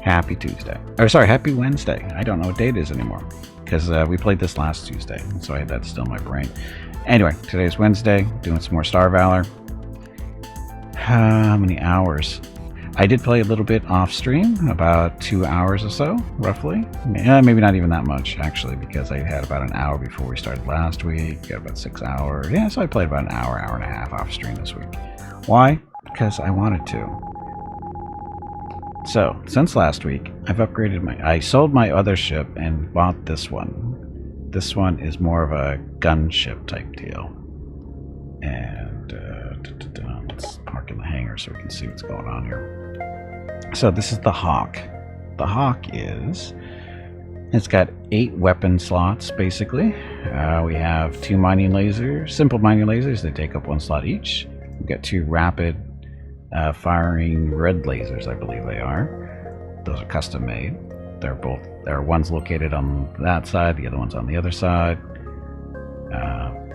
Happy Tuesday. Or sorry, happy Wednesday. I don't know what day it is anymore because we played this last Tuesday, so I had that still in my brain. Anyway, today's Wednesday, doing some more Star Valor. How many hours? I did play a little bit off stream, about 2 hours or so, roughly. Maybe not even that much, actually, because I had about an hour before we started last week. Got about 6 hours. Yeah, so I played about an hour, hour and a half off stream this week. Why? Because I wanted to. So, since last week, I've upgraded I sold my other ship and bought this one. This one is more of a gunship type deal. And let's park in the hangar so we can see what's going on here. So this is the Hawk. The Hawk it's got 8 weapon slots basically. We have 2 mining lasers, simple mining lasers. They take up 1 slot each. We've got 2 rapid firing red lasers, I believe they are. Those are custom made. There are ones located on that side, the other one's on the other side.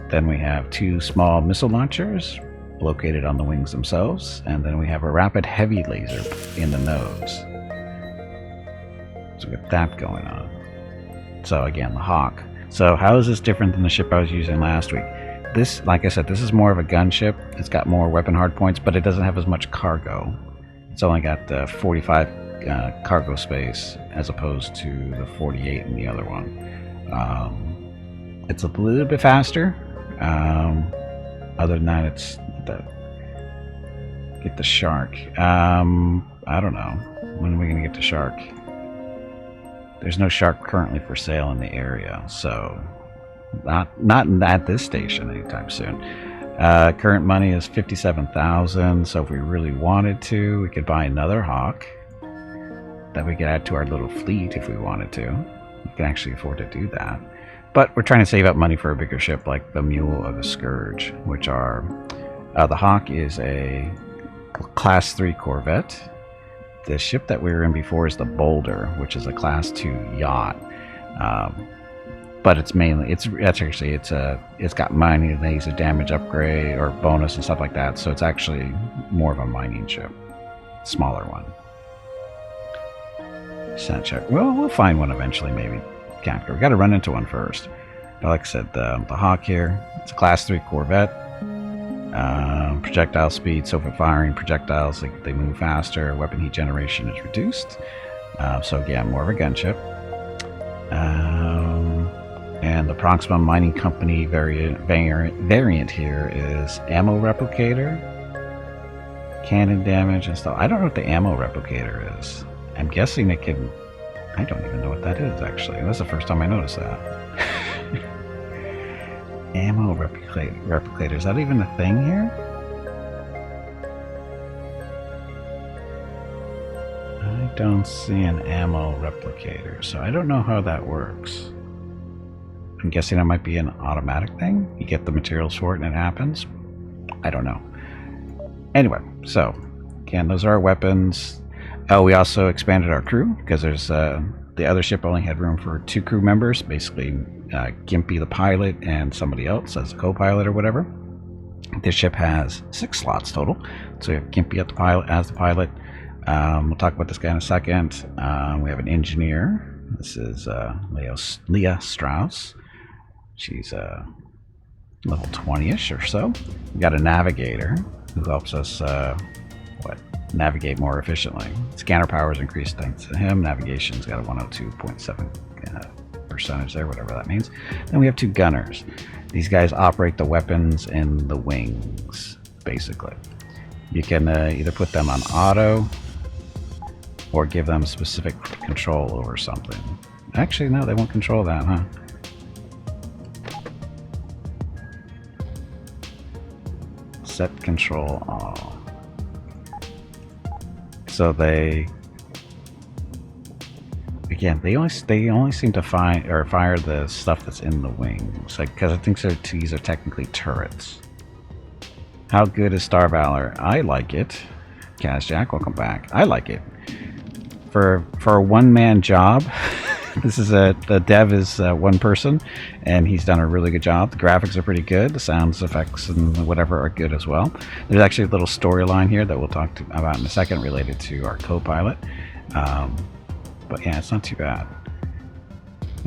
Then we have 2 small missile launchers located on the wings themselves, and then we have a rapid heavy laser in the nose. So we got that going on. So again, the Hawk. So how is this different than the ship I was using last week? This, like I said, this is more of a gunship. It's got more weapon hardpoints, but it doesn't have as much cargo. It's only got 45 cargo space as opposed to the 48 in the other one. It's a little bit faster. Other than that, it's get the Shark. I don't know. When are we going to get the Shark? There's no Shark currently for sale in the area, so not at this station anytime soon. Current money is 57,000, so if we really wanted to, we could buy another Hawk that we could add to our little fleet if we wanted to. We can actually afford to do that. But we're trying to save up money for a bigger ship like the Mule or the Scourge, which are... the Hawk is a Class 3 Corvette. The ship that we were in before is the Boulder, which is a Class 2 yacht. But it's mainly... It's got mining laser damage upgrade or bonus and stuff like that, so it's actually more of a mining ship. Smaller one. Check. Well, we'll find one eventually, maybe. Capture. We got to run into one first. But like I said, the Hawk here, it's a Class 3 Corvette. Projectile speed, so for firing projectiles, they move faster. Weapon heat generation is reduced. So again, more of a gunship. And the Proxima Mining Company variant here is ammo replicator, cannon damage and stuff. I don't know what the ammo replicator is. I'm guessing it can... I don't even know what that is, actually. That's the first time I noticed that. Ammo replicator. Is that even a thing here? I don't see an ammo replicator, so I don't know how that works. I'm guessing it might be an automatic thing. You get the materials for it and it happens. I don't know. Anyway, so, again, those are our weapons. Oh, we also expanded our crew because there's the other ship only had room for 2 crew members, basically Gimpy the pilot and somebody else as a co-pilot or whatever. This ship has 6 slots total, so we have Gimpy as the pilot. We'll talk about this guy in a second. We have an engineer. This is Leah Strauss. She's level 20-ish or so. We got a navigator who helps us navigate more efficiently. Scanner power is increased thanks to him. Navigation's got a 102.7 percentage there, whatever that means. Then we have 2 gunners. These guys operate the weapons in the wings, basically. You can either put them on auto or give them specific control over something. Actually, no, they won't control that, huh? Set control all. So they only seem to fire the stuff that's in the wings, like, because I think these are technically turrets. How good is Star Valor? I like it. Kazjack, welcome back. I like it. For a one-man job, the dev is one person, and he's done a really good job. The graphics are pretty good. The sounds effects and whatever are good as well. There's actually a little storyline here that we'll talk about in a second related to our co-pilot. But yeah, it's not too bad.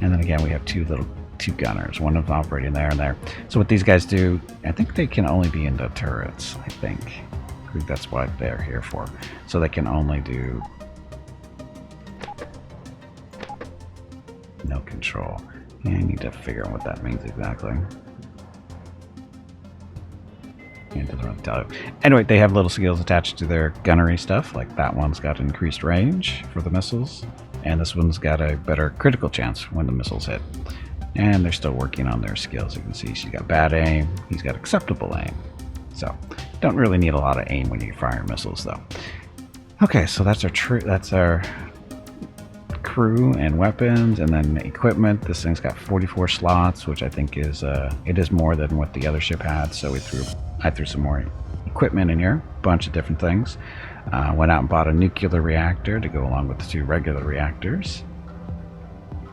And then again, we have two gunners, one of them operating there and there. So what these guys do, I think they can only be in the turrets, I think that's what they're here for. So they can only do no control. Yeah, I need to figure out what that means exactly. Yeah, it doesn't really tell you. Anyway, they have little skills attached to their gunnery stuff, like that one's got increased range for the missiles, and this one's got a better critical chance when the missiles hit. And they're still working on their skills. You can see she's got bad aim, he's got acceptable aim. So, don't really need a lot of aim when you fire missiles, though. Okay, so that's our crew and weapons, and then equipment. This thing's got 44 slots, which I think is it is more than what the other ship had. So I threw some more equipment in here, a bunch of different things. Went out and bought a nuclear reactor to go along with the two regular reactors.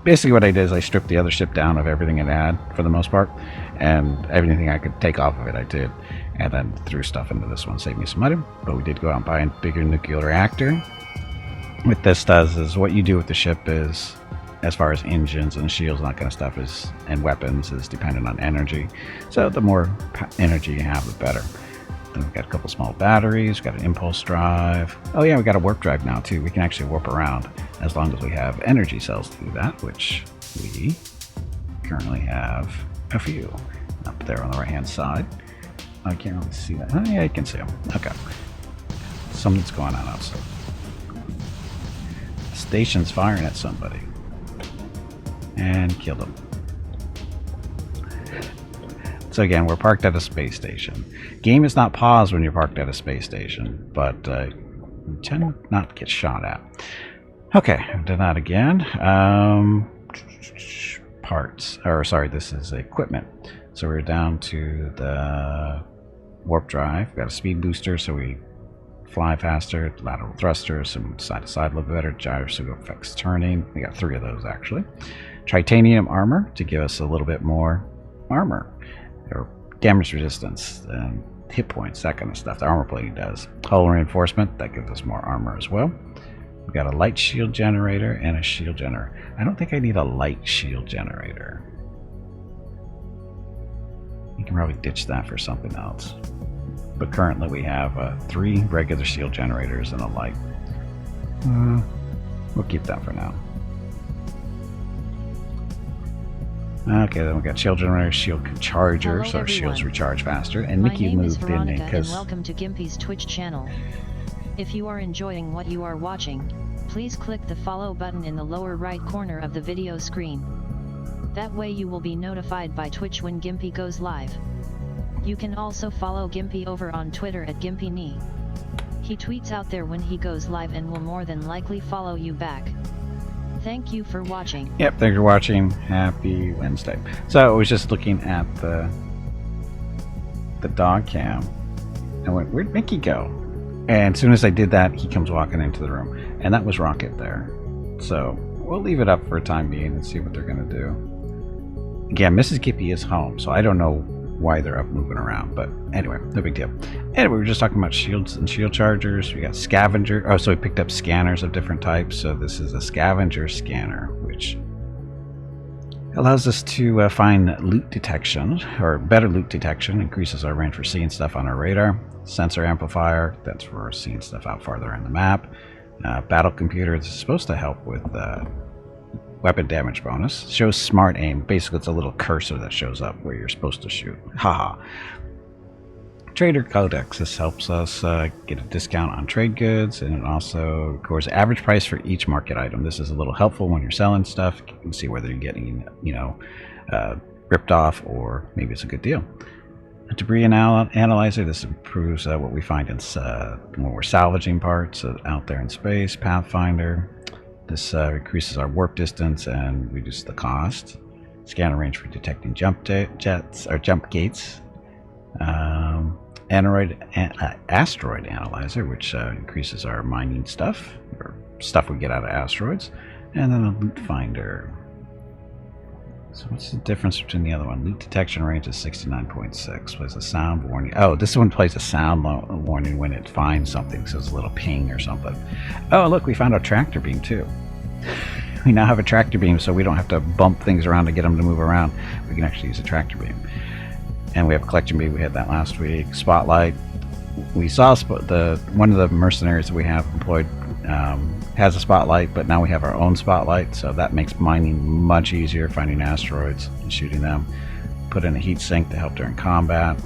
Basically what I did is I stripped the other ship down of everything it had, for the most part, and everything I could take off of it I did, and then threw stuff into this one, saved me some money. But we did go out and buy a bigger nuclear reactor. What this does is, what you do with the ship is, as far as engines and shields and that kind of stuff is, and weapons, is dependent on energy. So the more energy you have, the better. Then we've got a couple small batteries, we've got an impulse drive. Oh yeah, we got a warp drive now too. We can actually warp around as long as we have energy cells to do that, which we currently have a few up there on the right hand side. I can't really see that. Oh yeah, I can see them. Okay. Something's going on outside. The station's firing at somebody. And killed him. So again, we're parked at a space station. Game is not paused when you're parked at a space station, but you tend not to get shot at. Okay, I've done that again. Parts, or sorry, this is equipment. So we're down to the warp drive. We've got a speed booster, so we fly faster. Lateral thrusters, some side to side a little better. Gyroscope affects turning. We got 3 of those actually. Titanium armor to give us a little bit more armor, or damage resistance and hit points, that kind of stuff. The armor plating does. Hull reinforcement, that gives us more armor as well. We've got a light shield generator and a shield generator. I don't think I need a light shield generator. You can probably ditch that for something else. But currently we have 3 regular shield generators and a light. We'll keep that for now. Okay, then we got shield generator, shield charger, so our shields recharge faster. And Mickey moved in because. Welcome to Gimpy's Twitch channel. If you are enjoying what you are watching, please click the follow button in the lower right corner of the video screen. That way you will be notified by Twitch when Gimpy goes live. You can also follow Gimpy over on Twitter at GimpyKnee. He tweets out there when he goes live and will more than likely follow you back. Thank you for watching. Yep, thanks for watching. Happy Wednesday. So I was just looking at the dog cam and went, where'd Mickey go? And as soon as I did that, he comes walking into the room. And that was Rocket there. So we'll leave it up for a time being and see what they're going to do. Again, Mrs. Gippy is home, so I don't know why they're up moving around. But anyway, no big deal. Anyway, we were just talking about shields and shield chargers. We got scavenger. Oh, so we picked up scanners of different types. So this is a scavenger scanner, which allows us to find loot detection, or better loot detection, increases our range for seeing stuff on our radar. Sensor amplifier, that's for seeing stuff out farther in the map. Battle computer, this is supposed to help with weapon damage bonus. Shows smart aim. Basically, it's a little cursor that shows up where you're supposed to shoot. Haha. Trader Codex. This helps us get a discount on trade goods, and it also records the average price for each market item. This is a little helpful when you're selling stuff. You can see whether you're getting, ripped off or maybe it's a good deal. A debris analyzer. This improves what we find in when we're salvaging parts out there in space. Pathfinder. This increases our warp distance and reduces the cost. Scanner range for detecting jump gates. Asteroid analyzer, which increases our mining stuff, or stuff we get out of asteroids. And then a loot finder. So what's the difference between the other one? Loot detection range is 69.6. Plays a sound warning. Oh, this one plays a sound warning when it finds something, so it's a little ping or something. Oh, look, we found a tractor beam too. We now have a tractor beam, so we don't have to bump things around to get them to move around. We can actually use a tractor beam. And we have a collection beam. We had that last week. Spotlight. We saw one of the mercenaries that we have employed has a spotlight, but now we have our own spotlight, so that makes mining much easier, finding asteroids and shooting them. Put in a heat sink to help during combat.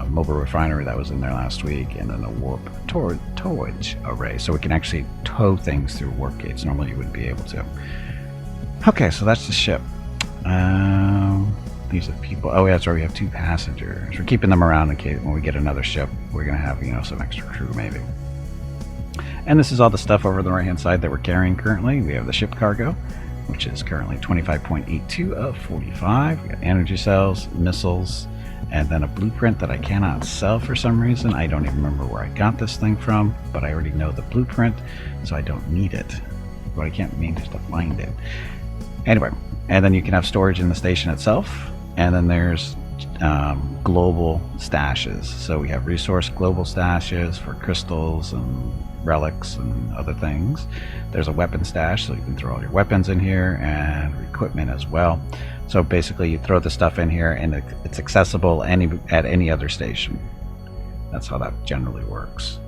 Mobile refinery that was in there last week, and then a warp towage array, so we can actually tow things through warp gates. Normally you wouldn't be able to. Okay, so that's the ship. These are the people. Oh, yeah, that's right. We have 2 passengers. We're keeping them around in case when we get another ship, we're going to have, some extra crew maybe. And this is all the stuff over the right-hand side that we're carrying currently. We have the ship cargo, which is currently 25.82 of 45. We got energy cells, missiles, and then a blueprint that I cannot sell for some reason. I don't even remember where I got this thing from, but I already know the blueprint, so I don't need it. But I can't manage to find it. Anyway, and then you can have storage in the station itself, and then there's global stashes. So we have resource global stashes for crystals and relics and other things. There's a weapon stash, so you can throw all your weapons in here, and equipment as well. So basically you throw the stuff in here and it's accessible at any other station. That's how that generally works.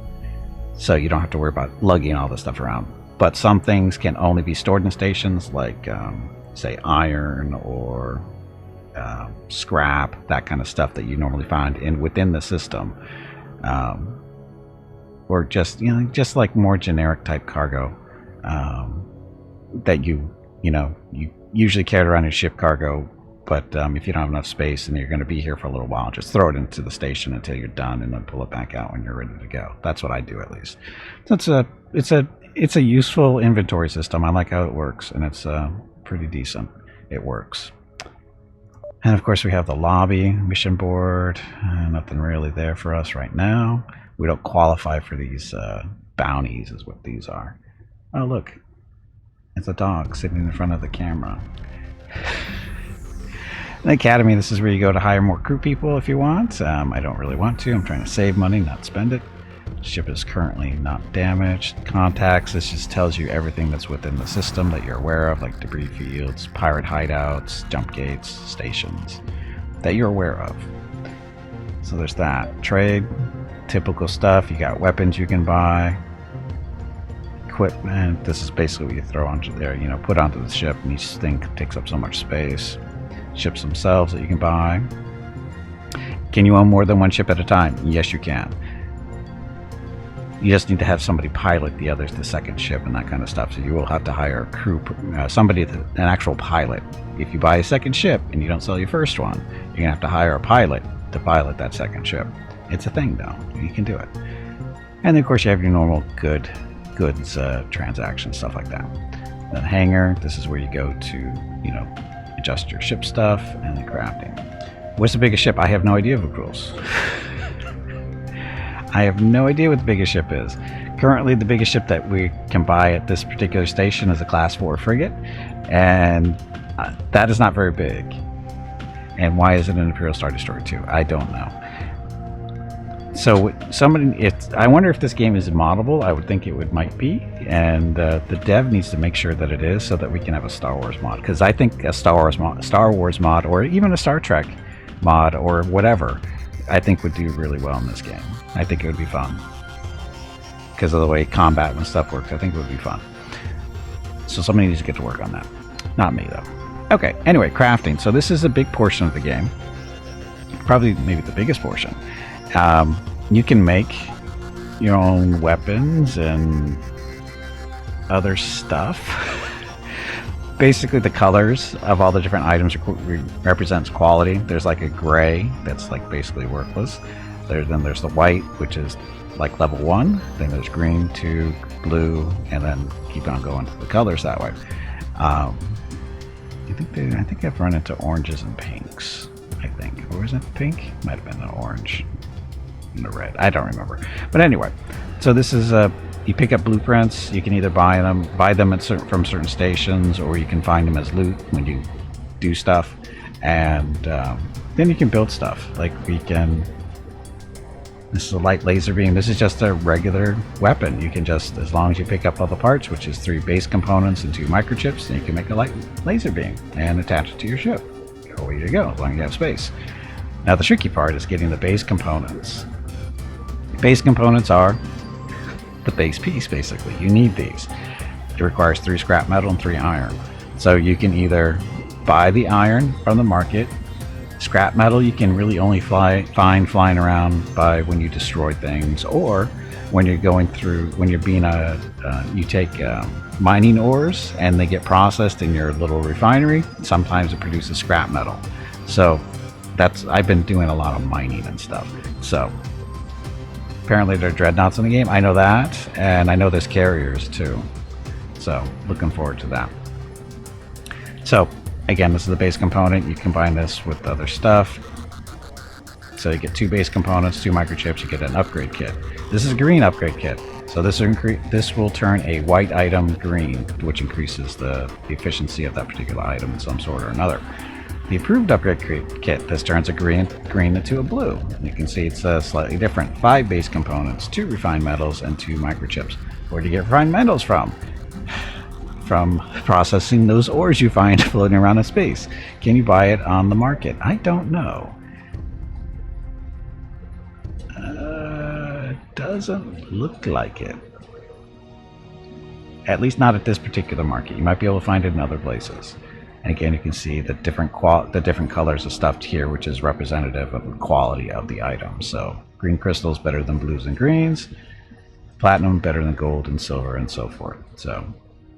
So you don't have to worry about lugging all this stuff around. But some things can only be stored in stations, like say iron or scrap, that kind of stuff that you normally find within the system. Or just just like more generic type cargo that you usually carry around your ship cargo, but if you don't have enough space and you're going to be here for a little while, just throw it into the station until you're done, and then pull it back out when you're ready to go. That's what I do, at least. So it's a useful inventory system. I like how it works, and it's pretty decent. It works. And of course we have the lobby mission board. Nothing really there for us right now. We don't qualify for these bounties, is what these are. Oh, look. It's a dog sitting in front of the camera. The Academy, this is where you go to hire more crew people if you want. I don't really want to. I'm trying to save money, not spend it. Ship is currently not damaged. Contacts, this just tells you everything that's within the system that you're aware of, like debris fields, pirate hideouts, jump gates, stations, that you're aware of. So there's that. Trade, typical stuff. You got weapons you can buy. Equipment, this is basically what you throw onto there, put onto the ship, and each thing takes up so much space. Ships themselves that you can buy. Can you own more than one ship at a time? Yes, you can. You just need to have somebody pilot the second ship and that kind of stuff. So you will have to hire a crew, an actual pilot. If you buy a second ship and you don't sell your first one, you're gonna have to hire a pilot to pilot that second ship. It's a thing, though. You can do it. And then, of course, you have your normal goods transactions, stuff like that. Then hangar. This is where you go to, adjust your ship stuff, and then crafting. What's the biggest ship? I have no idea, Vukrils. I have no idea what the biggest ship is. Currently, the biggest ship that we can buy at this particular station is a Class 4 frigate, and that is not very big. And why is it an Imperial Star Destroyer too? I don't know. So I wonder if this game is moddable. I would think it might be, and the dev needs to make sure that it is, so that we can have a Star Wars mod. Because I think a Star Wars mod, or even a Star Trek mod, or whatever, I think would do really well in this game. I think it would be fun because of the way combat and stuff works. I think it would be fun. So somebody needs to get to work on that. Not me, though. Okay. Anyway, crafting. So this is a big portion of the game. Probably maybe the biggest portion. You can make your own weapons and other stuff. Basically, the colors of all the different items represents quality. There's like a gray that's like basically worthless. Then there's the white, which is like level 1. Then there's green, 2, blue, and then keep on going to the colors that way. I think I've run into oranges and pinks. I think, or is it pink? Might have been an orange and a red. I don't remember. But anyway, so this is you pick up blueprints. You can either buy them from certain stations, or you can find them as loot when you do stuff, and then you can build stuff. Like we can This is a light laser beam. This is just a regular weapon. You can just, as long as you pick up all the parts, which is 3 base components and 2 microchips, then you can make a light laser beam and attach it to your ship. Away you go, as long as you have space. Now the tricky part is getting the base components. Base components are the base piece, basically. You need these. It requires 3 scrap metal and 3 iron. So you can either buy the iron from the market. Scrap metal you can really only find flying around by when you destroy things, or when you're going through, when you're being you take mining ores and they get processed in your little refinery. Sometimes it produces scrap metal. So I've been doing a lot of mining and stuff. So apparently there are dreadnoughts in the game. I know that, and I know there's carriers too. So looking forward to that. So again, this is the base component. You combine this with other stuff. So you get 2 base components, 2 microchips, you get an upgrade kit. This is a green upgrade kit. So this will turn a white item green, which increases the efficiency of that particular item in some sort or another. The approved upgrade kit, this turns a green into a blue. You can see it's slightly different. 5 base components, 2 refined metals, and 2 microchips. Where do you get refined metals from? From processing those ores you find floating around in space. Can you buy it on the market? I don't know. Doesn't look like it. At least not at this particular market. You might be able to find it in other places. And again, you can see the different colors of stuff here, which is representative of the quality of the item. So green crystals better than blues and greens, platinum better than gold and silver, and so forth. So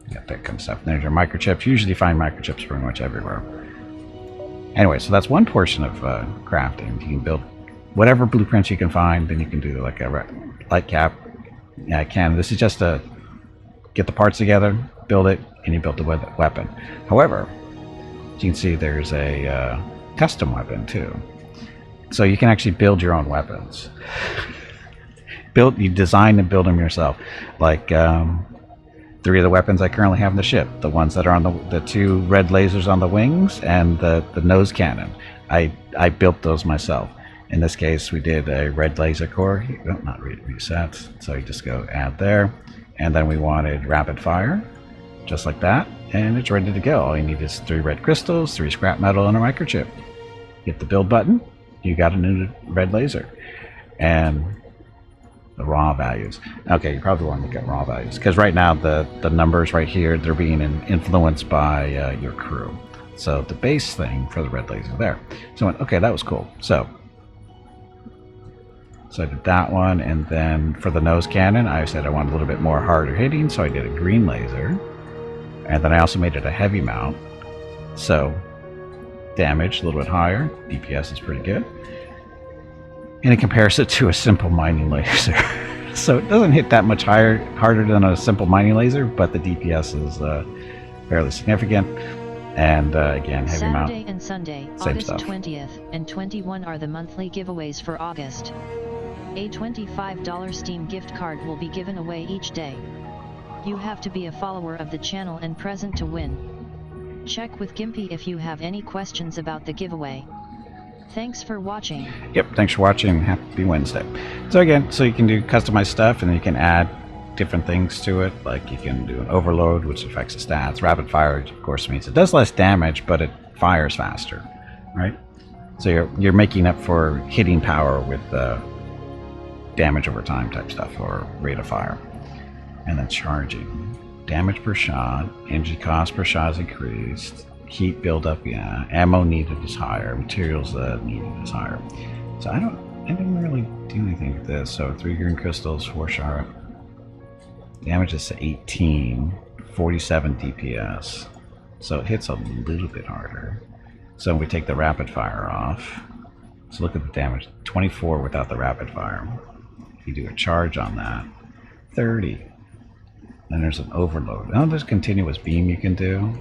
you got that kind of stuff. And there's your microchips. You usually find microchips pretty much everywhere. Anyway, so that's one portion of crafting. You can build whatever blueprints you can find. Then you can do like a light cap. Yeah, I can. This is just to get the parts together, build it, and you build the weapon. However, as you can see, there's a custom weapon too. So you can actually build your own weapons. You design and build them yourself. Like 3 of the weapons I currently have in the ship. The ones that are on the 2 red lasers on the wings and the nose cannon. I built those myself. In this case, we did a red laser core. Not reset. So you just go add there. And then we wanted rapid fire, just like that. And it's ready to go. All you need is 3 red crystals, 3 scrap metal, and a microchip. Hit the build button. You got a new red laser. And the raw values. Okay, you probably want to look at raw values, because right now the numbers right here, they're being influenced by your crew. So the base thing for the red laser there. So I went, okay, that was cool. So I did that one, and then for the nose cannon, I said I wanted a little bit more harder hitting, so I did a green laser. And then I also made it a heavy mount. So damage a little bit higher, DPS is pretty good. And it compares it to a simple mining laser. So it doesn't hit that much harder than a simple mining laser, but the DPS is fairly significant. And again, heavy mount. Saturday and Sunday, Same August stuff. 20th and 21 are the monthly giveaways for August. A $25 Steam gift card will be given away each day. You have to be a follower of the channel and present to win. Check with Gimpy if you have any questions about the giveaway. Thanks for watching. Yep, thanks for watching. Happy Wednesday. So again, so you can do customized stuff, and then you can add different things to it. Like you can do an overload, which affects the stats. Rapid fire, of course, means it does less damage, but it fires faster, right? So you're making up for hitting power with damage over time type stuff, or rate of fire. And then charging. Damage per shot, energy cost per shot is increased. Heat buildup, yeah. Ammo needed is higher. Materials needed is higher. So I didn't really do anything with this. So 3 green crystals, 4 sharp. Damage is 18, 47 DPS. So it hits a little bit harder. So we take the rapid fire off. So look at the damage, 24 without the rapid fire. If you do a charge on that, 30. Then there's an overload. Oh, there's a continuous beam you can do.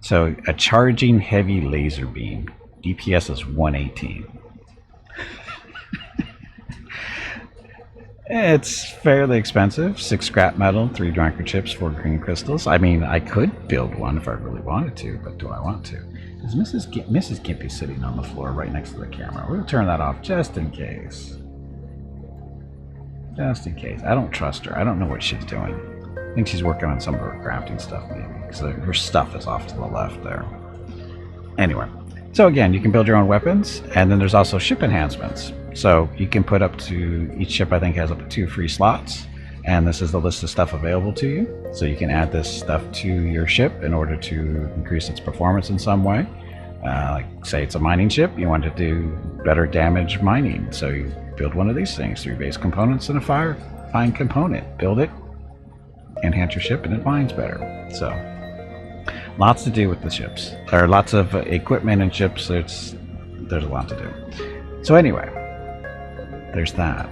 So a charging heavy laser beam, DPS is 118. It's fairly expensive. 6 scrap metal, 3 microchips, 4 green crystals. I mean, I could build one if I really wanted to, but do I want to? Is Mrs. Gimpy sitting on the floor right next to the camera? We'll turn that off just in case. Just in case. I don't trust her. I don't know what she's doing. I think she's working on some of her crafting stuff, maybe. Because her stuff is off to the left there. Anyway. So again, you can build your own weapons. And then there's also ship enhancements. So you can put up to... Each ship, I think, has up to 2 free slots. And this is the list of stuff available to you. So you can add this stuff to your ship in order to increase its performance in some way. Like, say it's a mining ship. You want to do better damage mining. So you build one of these things. 3 base components and a fine component. Build it. Enhance your ship and it mines better. So lots to do with the ships. There are lots of equipment and ships. There's a lot to do. So anyway, there's that.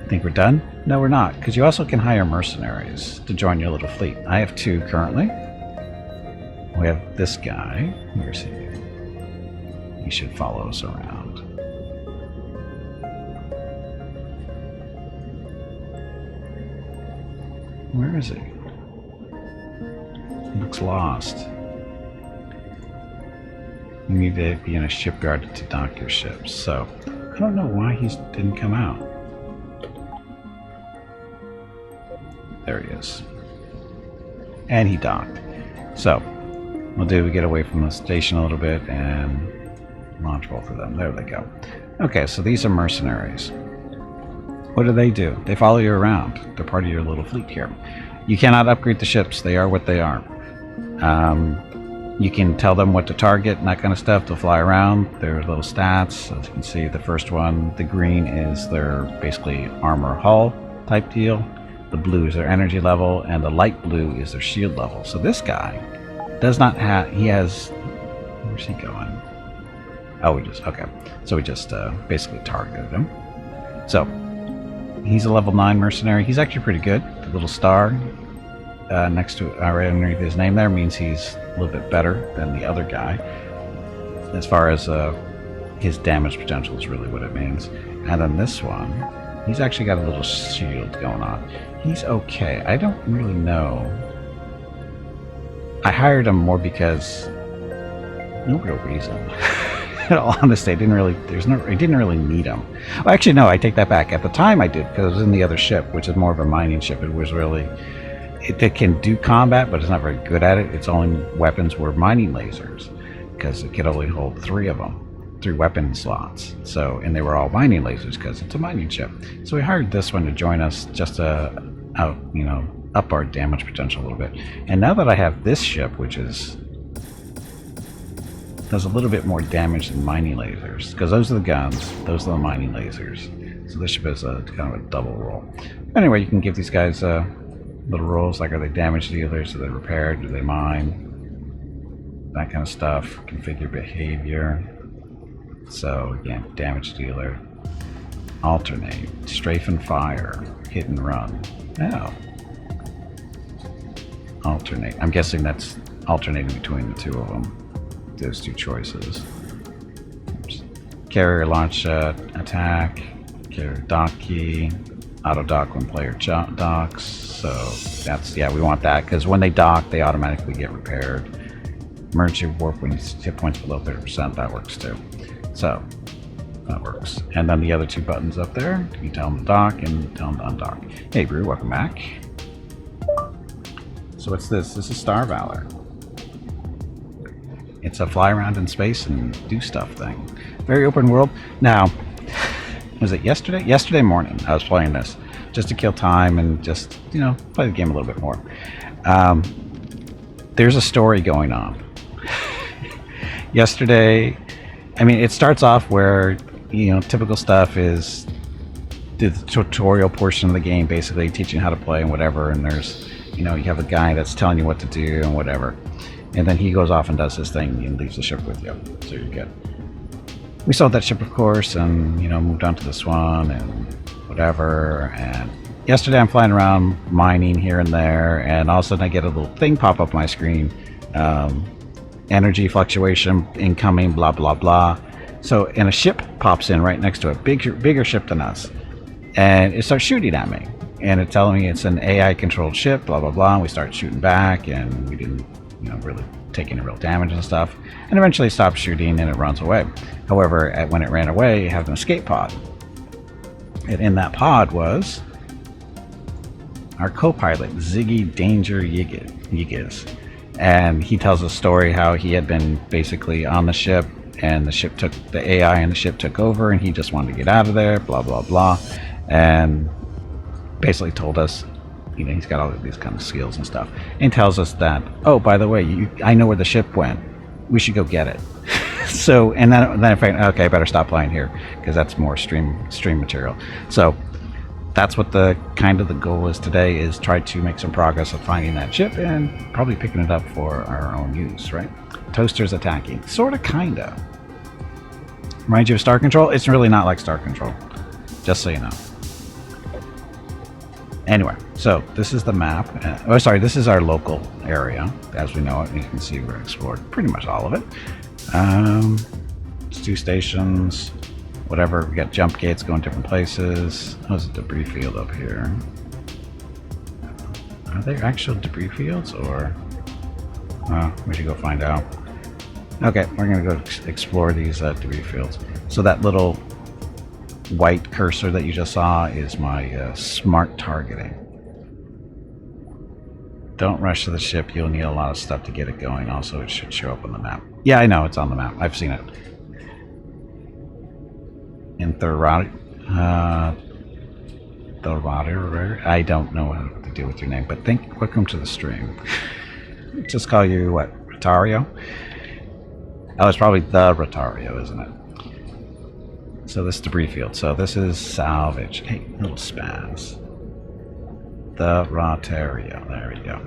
Think we're done? No, we're not, because you also can hire mercenaries to join your little fleet. I have 2 currently. We have this guy. Where's he? He should follow us around. Where is he? He looks lost. You need to be in a shipyard to dock your ships. So, I don't know why he didn't come out. There he is. And he docked. So, we get away from the station a little bit and launch both of them. There they go. Okay, so these are mercenaries. What do? They follow you around. They're part of your little fleet here. You cannot upgrade the ships. They are what they are. You can tell them what to target and that kind of stuff. They'll fly around. Their little stats. As you can see, the first one, the green is their basically armor hull type deal. The blue is their energy level, and the light blue is their shield level. So this guy does not have, he has, where's he going? Oh, okay. So we just basically targeted him. So, he's a level 9 mercenary. He's actually pretty good. The little star next to, right underneath his name there means he's a little bit better than the other guy. As far as his damage potential is really what it means. And then this one, he's actually got a little shield going on. He's okay. I don't really know. I hired him more because no real reason. In all honesty, I didn't really need him. Well, actually, no, I take that back. At the time, I did because it was in the other ship, which is more of a mining ship. It was really, it can do combat, but it's not very good at it. Its only weapons were mining lasers because it could only hold 3 of them, 3 weapon slots. So, and they were all mining lasers because it's a mining ship. So we hired this one to join us just to up our damage potential a little bit. And now that I have this ship, which does a little bit more damage than mining lasers, because those are the guns, those are the mining lasers. So this ship is kind of a double roll. Anyway, you can give these guys little rolls, like are they damage dealers, are they repair, do they mine, that kind of stuff. Configure behavior. So again, damage dealer, alternate, strafe and fire, hit and run. Oh. Alternate. I'm guessing that's alternating between the 2 of them. Those 2 choices. Oops. Carrier launch attack. Carrier dock key. Auto dock when player docks. So that's, yeah, we want that because when they dock, they automatically get repaired. Emergency warp when you hit points below 30%. That works too. So that works. And then the other 2 buttons up there, you tell them to dock and tell them to undock. Hey Brew, welcome back. So what's this? This is Star Valor. It's a fly around in space and do stuff thing. Very open world. Now, was it yesterday? Yesterday morning I was playing this just to kill time and just, play the game a little bit more. There's a story going on. Yesterday, I mean, it starts off where, typical stuff is the tutorial portion of the game, basically teaching how to play and whatever, and there's, you have a guy that's telling you what to do and whatever. And then he goes off and does his thing and leaves the ship with you. So you're good. We sold that ship, of course, and, moved on to this one and whatever. And yesterday I'm flying around mining here and there, and all of a sudden I get a little thing pop up my screen. Energy fluctuation incoming, blah, blah, blah. So, and a ship pops in right next to it, bigger ship than us. And it starts shooting at me. And it's telling me it's an AI-controlled ship, blah, blah, blah. And we start shooting back, and we didn't, really take any real damage and stuff. And eventually it stops shooting, and it runs away. However, when it ran away, it had an escape pod. And in that pod was our co-pilot, Ziggy Danger Yigiz. And he tells a story how he had been basically on the ship, and the AI and the ship took over, and he just wanted to get out of there, blah, blah, blah. And basically told us, you know, he's got all of these kind of skills and stuff. And tells us that, oh, by the way, I know where the ship went. We should go get it. So, and then I find, okay, I better stop playing here, because that's more stream material. So that's what the goal is today, is try to make some progress of finding that ship and probably picking it up for our own use, right? Toaster's attacking. Sorta, kinda. Reminds you of Star Control? It's really not like Star Control. Just so you know. Anyway, so this is the map. Oh, sorry, this is our local area, as we know it. You can see we've explored pretty much all of it. It's 2 stations. Whatever, we got jump gates going different places. Oh, there's a debris field up here. Are there actual debris fields, or? We should go find out. Okay, we're gonna go explore these debris fields. So that little white cursor that you just saw is my smart targeting. Don't rush to the ship. You'll need a lot of stuff to get it going. Also, it should show up on the map. Yeah, I know, it's on the map. I've seen it. In the router, I don't know what to do with your name, but welcome to the stream. Just call you what, Rotario? Oh, it's probably the Rotario, isn't it? So this debris field. So this is salvage. Hey, little spaz. The Rotario. There we go.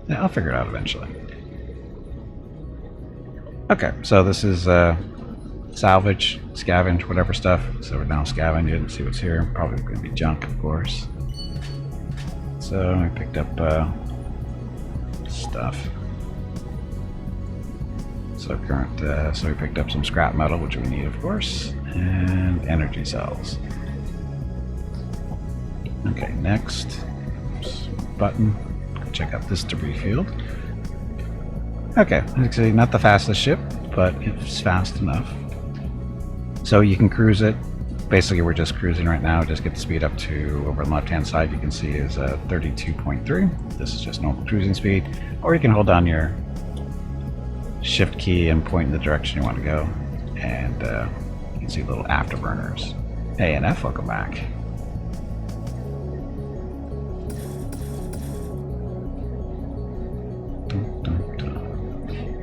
Yeah, I'll figure it out eventually. Okay, so this is salvage, scavenge, whatever stuff. So we're now scavenging and see what's here. Probably going to be junk, of course. So I picked up stuff. So so we picked up some scrap metal, which we need, of course, and energy cells. Okay, next. Oops, button. Go check out this debris field. Okay, actually not the fastest ship, but it's fast enough. So you can cruise it. Basically, we're just cruising right now. Just get the speed up to, over on the left-hand side, you can see is 32.3. This is just normal cruising speed. Or you can hold down your shift key and point in the direction you want to go. And you can see little afterburners. Hey, and F, welcome back.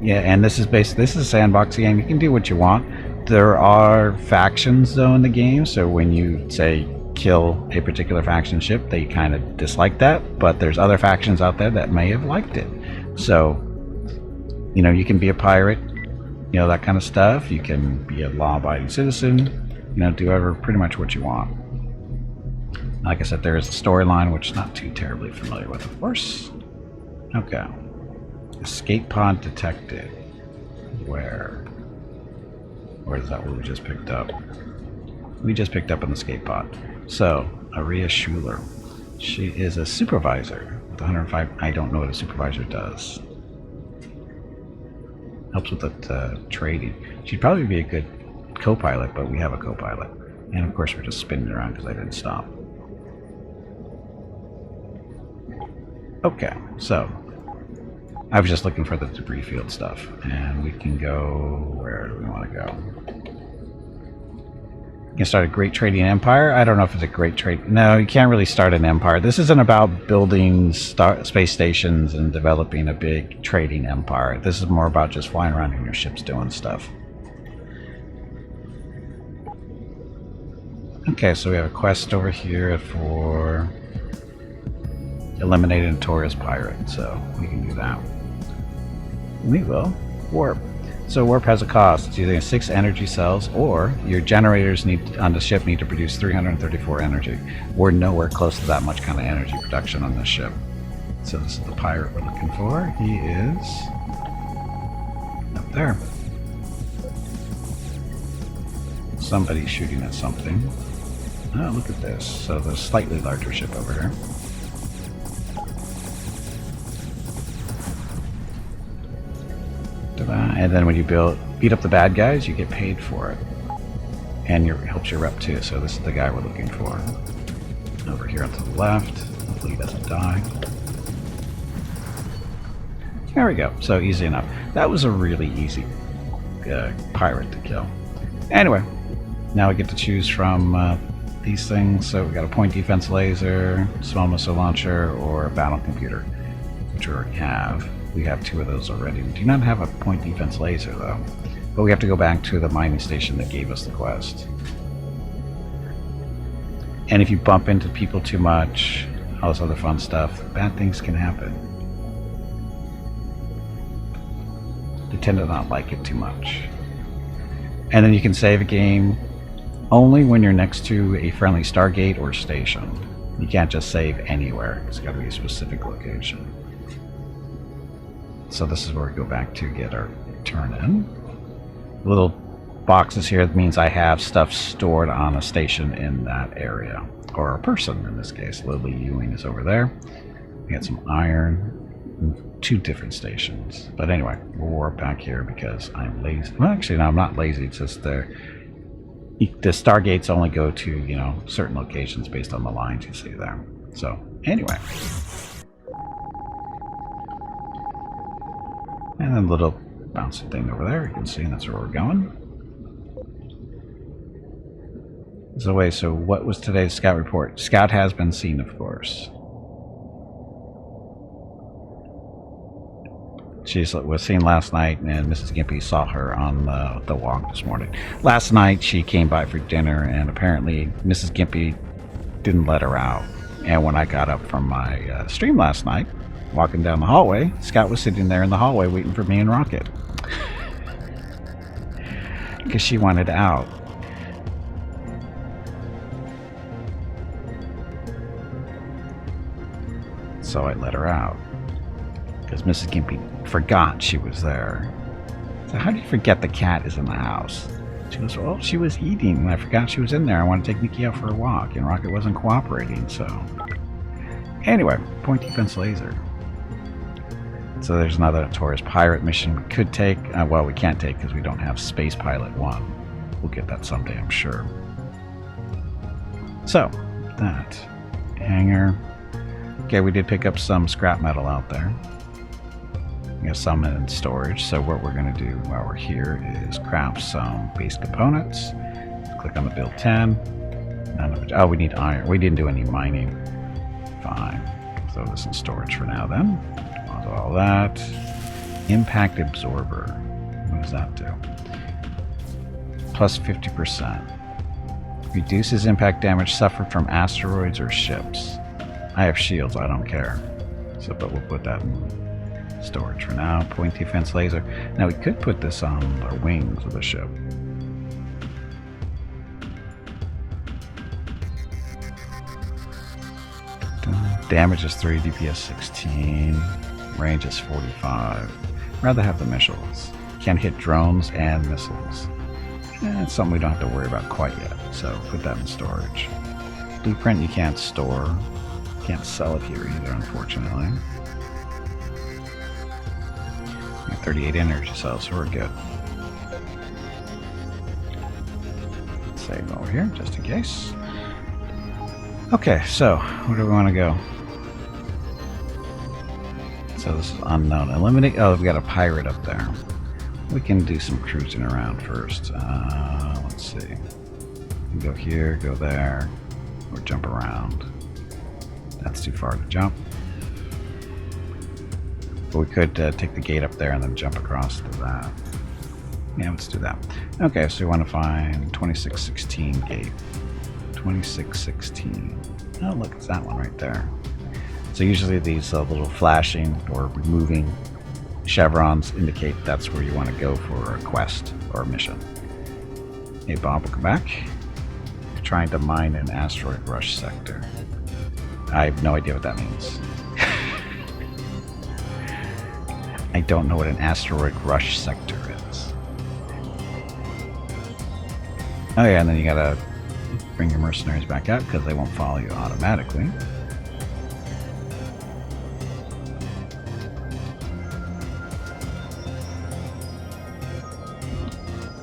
Yeah, and this is a sandbox game. You can do what you want. There are factions though in the game, so when you say kill a particular faction ship, they kind of dislike that, but there's other factions out there that may have liked it. So, you know, you can be a pirate, you know, that kind of stuff. You can be a law-abiding citizen, you know, do pretty much what you want. Like I said, there is a storyline, which I'm not too terribly familiar with, of course. Okay. Escape pod detected. Where is that what we just picked up? We just picked up an escape pod. So, Aria Schuler. She is a supervisor with 105. I don't know what a supervisor does. Helps with the trading. She'd probably be a good co-pilot, but we have a co-pilot. And of course we're just spinning around because I didn't stop. Okay, so I was just looking for the debris field stuff, and we can go, where do we want to go? You can start a great trading empire. I don't know if it's a great trade. No, you can't really start an empire. This isn't about building space stations and developing a big trading empire. This is more about just flying around in your ships doing stuff. Okay, so we have a quest over here for eliminate a notorious pirate, so we can do that. We will. Warp. So warp has a cost. It's either 6 energy cells, or your generators on the ship need to produce 334 energy. We're nowhere close to that much kind of energy production on this ship. So this is the pirate we're looking for. He is up there. Somebody's shooting at something. Oh, look at this. So the slightly larger ship over here. And then when you beat up the bad guys, you get paid for it. And it helps your rep too. So this is the guy we're looking for. Over here to the left. Hopefully he doesn't die. There we go. So easy enough. That was a really easy pirate to kill. Anyway, now we get to choose from these things. So we got a point defense laser, small missile launcher, or a battle computer, which we already have. We have 2 of those already. We do not have a point defense laser though, but we have to go back to the mining station that gave us the quest. And if you bump into people too much, all this other fun stuff, bad things can happen. They tend to not like it too much. And then you can save a game only when you're next to a friendly Stargate or station. You can't just save anywhere. It's got to be a specific location. So this is where we go back to get our turn in. Little boxes here means I have stuff stored on a station in that area. Or a person in this case. Lily Ewing is over there. We got some iron. 2 different stations. But anyway, we'll warp back here because I'm lazy. Well, actually, no, I'm not lazy. It's just the Stargates only go to, you know, certain locations based on the lines you see there. So, anyway. And then a little bouncing thing over there. You can see that's where we're going. So, wait, so what was today's scout report? Scout has been seen, of course. She was seen last night, and Mrs. Gimpy saw her on the walk this morning. Last night, she came by for dinner, and apparently Mrs. Gimpy didn't let her out. And when I got up from my stream last night, walking down the hallway, Scout was sitting there in the hallway waiting for me and Rocket. Because she wanted out. So I let her out. Because Mrs. Gimpy forgot she was there. So how do you forget the cat is in the house? She goes, well, she was eating and I forgot she was in there. I want to take Nikki out for a walk, and Rocket wasn't cooperating, so... Anyway, point defense laser. So there's another Taurus pirate mission we could take. Well, we can't take because we don't have Space Pilot 1. We'll get that someday, I'm sure. So, that. Hangar. Okay, we did pick up some scrap metal out there. We have some in storage, so what we're going to do while we're here is craft some base components. Click on the build 10. Oh, we need iron. We didn't do any mining. Fine. Throw this in storage for now then. I'll do all that. Impact absorber. What does that do? Plus 50%. Reduces impact damage suffered from asteroids or ships. I have shields, I don't care. So, but we'll put that in storage for now. Point defense laser. Now we could put this on the wings of the ship. Damage is 3, DPS 16, range is 45. Rather have the missiles. Can hit drones and missiles. It's something we don't have to worry about quite yet, so put that in storage. Blueprint you can't store. Can't sell it here either, unfortunately. 38 energy cells, so we're good. Save over here, just in case. Okay, so where do we want to go? So this is unknown. Eliminate. Oh, we got a pirate up there. We can do some cruising around first. Let's see. We can go here, go there, or jump around. That's too far to jump. But we could take the gate up there and then jump across to that. Yeah, let's do that. Okay, so we want to find 2616 gate. 2616. Oh, look, it's that one right there. So usually these little flashing or removing chevrons indicate that's where you want to go for a quest or a mission. Hey, Bob, welcome back. We're trying to mine an asteroid rush sector. I have no idea what that means. I don't know what an asteroid rush sector is. Oh yeah, and then you gotta bring your mercenaries back out because they won't follow you automatically.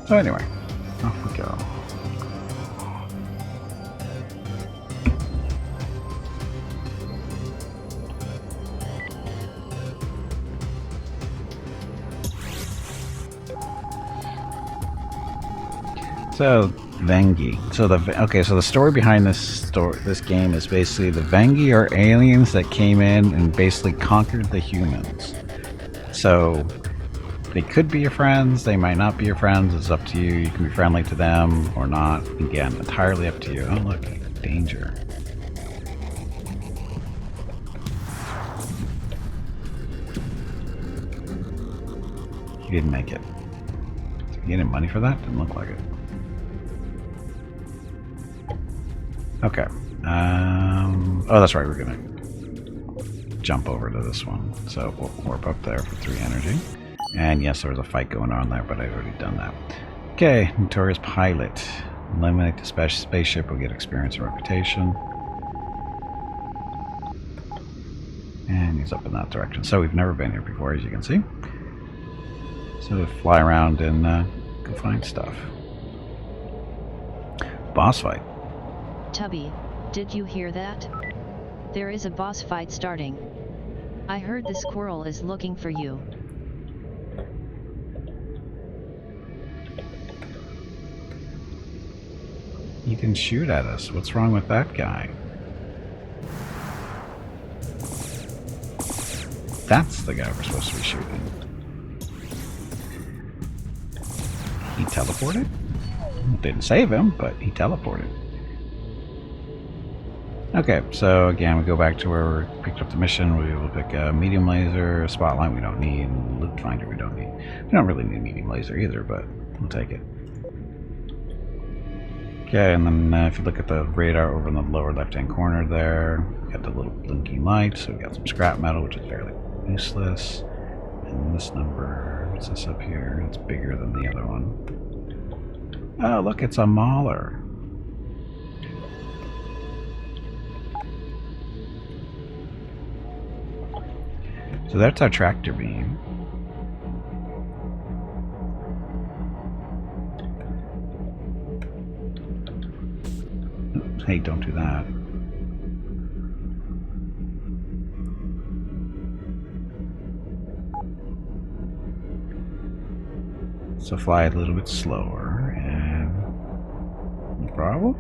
So anyway, off we go. So Vengi. So the story behind this game is basically the Vengi are aliens that came in and basically conquered the humans. So they could be your friends, they might not be your friends, it's up to you. You can be friendly to them or not. Again, entirely up to you. Oh look, danger. You didn't make it. Did you get any money for that? Didn't look like it. Okay. Oh, that's right. We're gonna jump over to this one. So we'll warp up there for 3 energy. And yes, there was a fight going on there, but I've already done that. Okay, Notorious Pilot. Eliminate the spaceship. We'll get experience and reputation. And he's up in that direction. So we've never been here before, as you can see. So we'll fly around and go find stuff. Boss fight. Tubby, did you hear that? There is a boss fight starting. I heard the squirrel is looking for you. He didn't shoot at us. What's wrong with that guy? That's the guy we're supposed to be shooting. He teleported? Didn't save him, but he teleported. Okay, so again, we go back to where we picked up the mission. We will pick a medium laser, a spotlight we don't need, and loot finder we don't need. We don't really need a medium laser either, but we'll take it. Okay, and then if you look at the radar over in the lower left-hand corner there, we got the little blinking light, so we got some scrap metal, which is fairly useless. And this number, what's this up here? It's bigger than the other one. Oh, look, it's a mauler. So that's our tractor beam. Oops, hey, don't do that. So fly a little bit slower and no problem.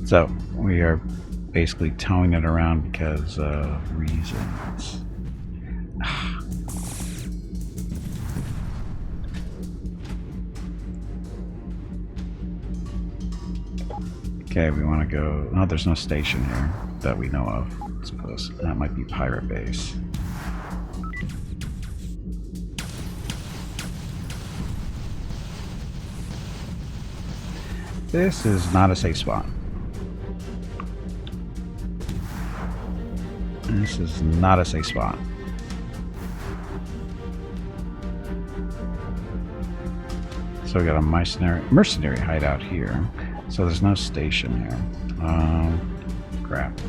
So we are basically towing it around because of reasons. Okay, we want to go. Oh, there's no station here that we know of. I suppose that might be Pirate Base. This is not a safe spot. This is not a safe spot. So we got a mercenary hideout here. So there's no station here. Crap.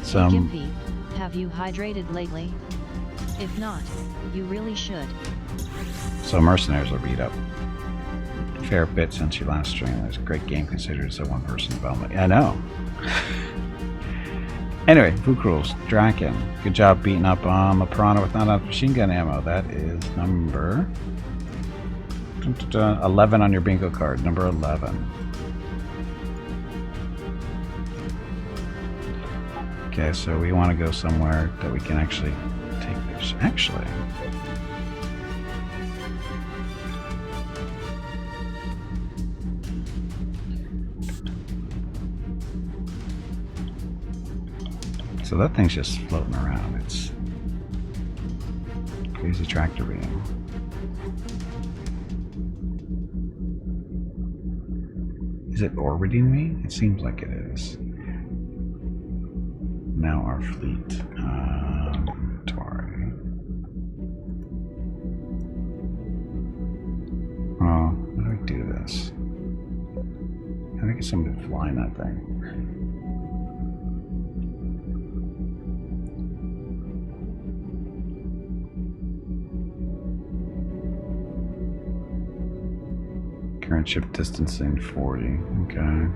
Gimpy, have you hydrated lately? If not, you really should. So mercenaries are beat up. Fair bit since your last stream. There's a great game considered as a one-person development. Yeah, I know. Anyway, Food Rules, Draken. Good job beating up a piranha with not enough machine gun ammo. That is number 11 on your bingo card. Number 11. Okay, so we want to go somewhere that we can actually take this. Actually, so that thing's just floating around. It's crazy tractor beam. Is it orbiting me? It seems like it is. Now our fleet. Tori. Oh, how do I do this? How do I get somebody to fly in that thing? Current ship distancing 40. Okay.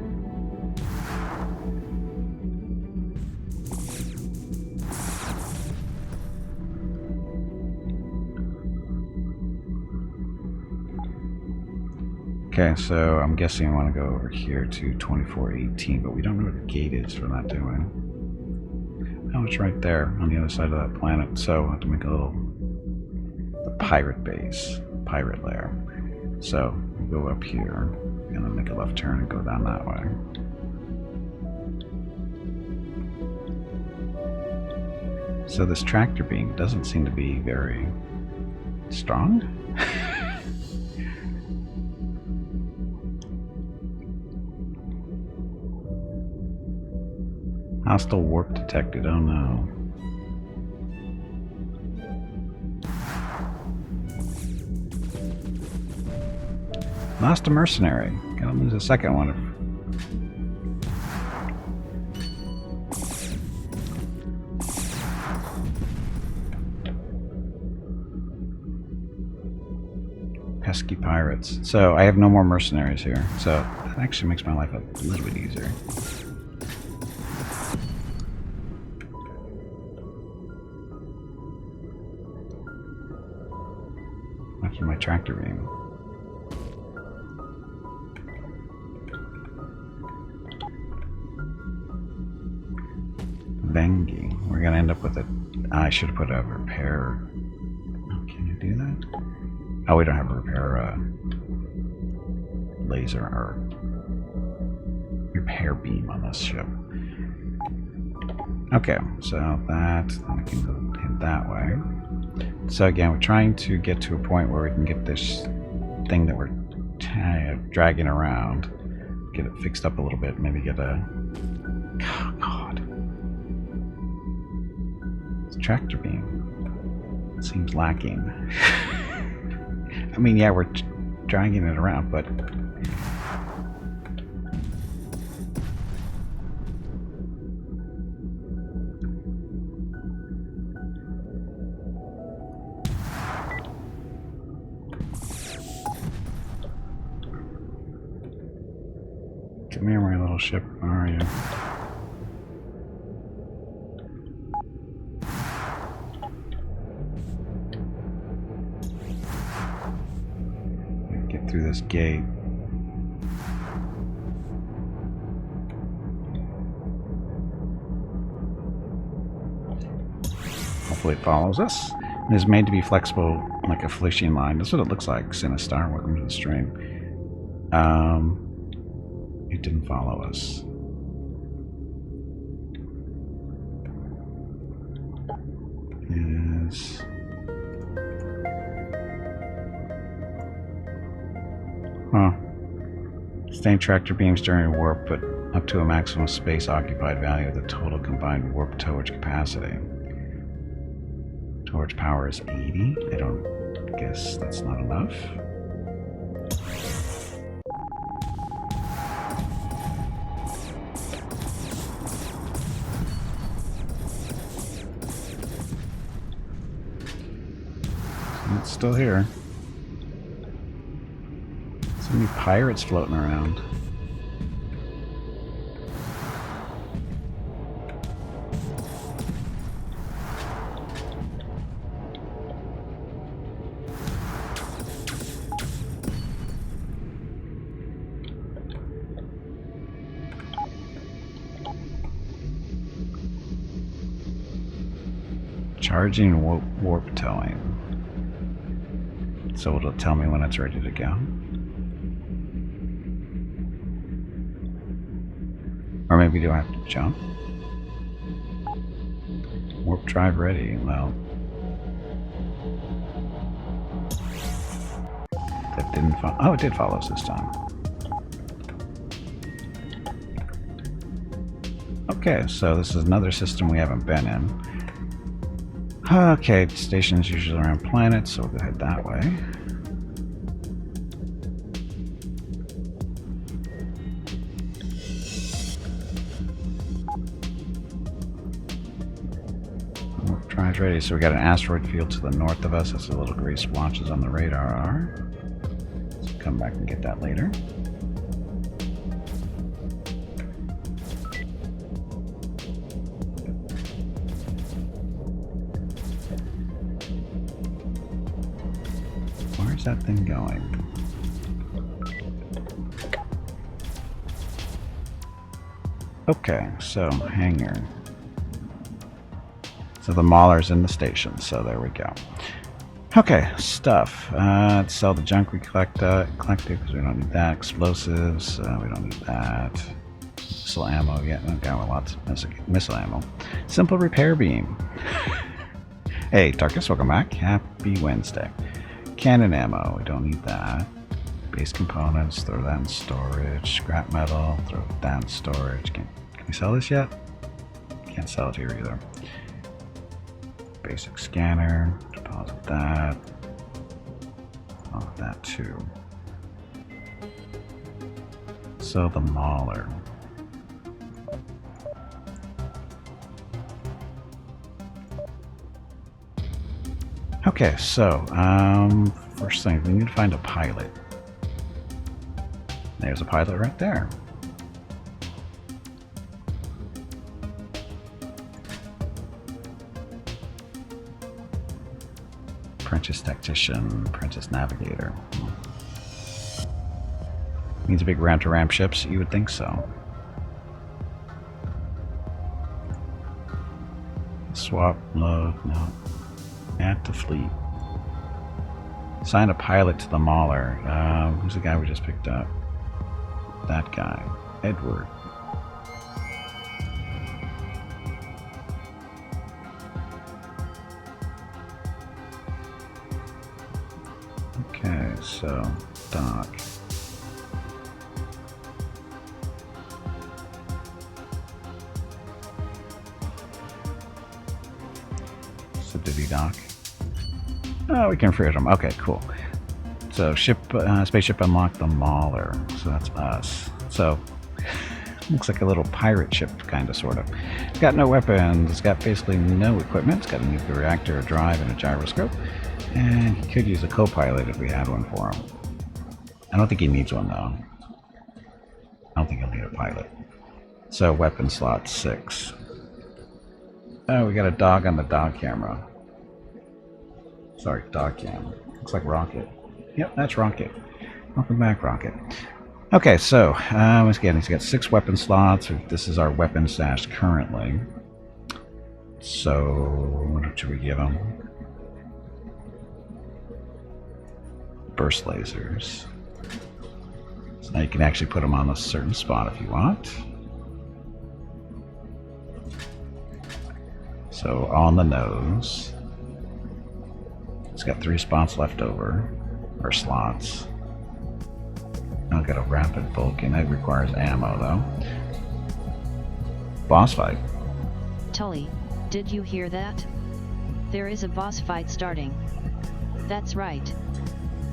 Okay, so I'm guessing I want to go over here to 2418, but we don't know what the gate is for that, do we? Oh, it's right there on the other side of that planet. So I have to make a little the pirate base, pirate lair. So we go up here and then make a left turn and go down that way. So this tractor beam doesn't seem to be very strong. Hostile warp detected. Oh no. Lost a mercenary. Gotta lose a second one. Pesky pirates. So I have no more mercenaries here. So that actually makes my life a little bit easier. After my tractor beam. Vengi. We're gonna end up with a. I should have put a repair. Oh, can you do that? Oh, we don't have a repair laser or repair beam on this ship. Okay, so that then we can go hit that way. So again, we're trying to get to a point where we can get this thing that we're dragging around, get it fixed up a little bit, maybe get a. Oh, God. This tractor beam seems lacking. I mean, yeah, we're dragging it around, but come here, my little ship. Where are you? Get through this gate. Hopefully it follows us. It is made to be flexible like a Felician line. That's what it looks like. Sinistar, welcome to the stream. It didn't follow us. Is huh. Sustain tractor beams during warp, but up to a maximum space occupied value of the total combined warp towage capacity. Towage power is 80. I don't guess that's not enough. It's still here. So many pirates floating around. Charging warp towing. So it'll tell me when it's ready to go. Or maybe do I have to jump? Warp drive ready. Well, that didn't follow. Oh, it did follow us this time. Okay, so this is another system we haven't been in. Okay, stations usually around planets, so we'll go ahead that way. Warp drive's ready, so we got an asteroid field to the north of us. That's the little gray splotches on the radar are. So come back and get that later. Where's that thing going? Okay, so hangar. So the Mauler's in the station, so there we go. Okay, stuff. Let's sell the junk we collected because we don't need that. Explosives, we don't need that. Missile ammo, yeah, okay, well, lots of missile ammo. Simple repair beam. Hey, Tarkus, welcome back. Happy Wednesday. Cannon ammo, we don't need that. Base components, throw that in storage. Scrap metal, throw that in storage. Can we sell this yet? Can't sell it here either. Basic scanner, deposit that. Oh, that too. So the Mauler. Okay, so first thing, we need to find a pilot. There's a pilot right there. Apprentice Tactician, Apprentice Navigator. Needs a big ram-to-ram ships? You would think so. Swap, load, no. Add to fleet. Assign a pilot to the Mauler. Who's the guy we just picked up? That guy. Edward. Okay, so dock. So did he dock? Oh, we can free him. Okay, cool. So spaceship unlocked the Mauler. So that's us. So looks like a little pirate ship, kind of, sort of. It's got no weapons. It's got basically no equipment. It's got a nuclear reactor, a drive, and a gyroscope. And he could use a co-pilot if we had one for him. I don't think he needs one, though. I don't think he'll need a pilot. So weapon slot 6. Oh, we got a dog on the dog camera. Sorry, dog cam. Looks like Rocket. Yep, that's Rocket. Welcome back, Rocket. Okay, so once again, he's got 6 weapon slots. This is our weapon stash currently. So what should we give him? Burst lasers. So now you can actually put them on a certain spot if you want. So on the nose. It's got 3 spots left over, or slots. I've got a rapid Vulcan. That requires ammo, though. Boss fight. Tully, did you hear that? There is a boss fight starting. That's right.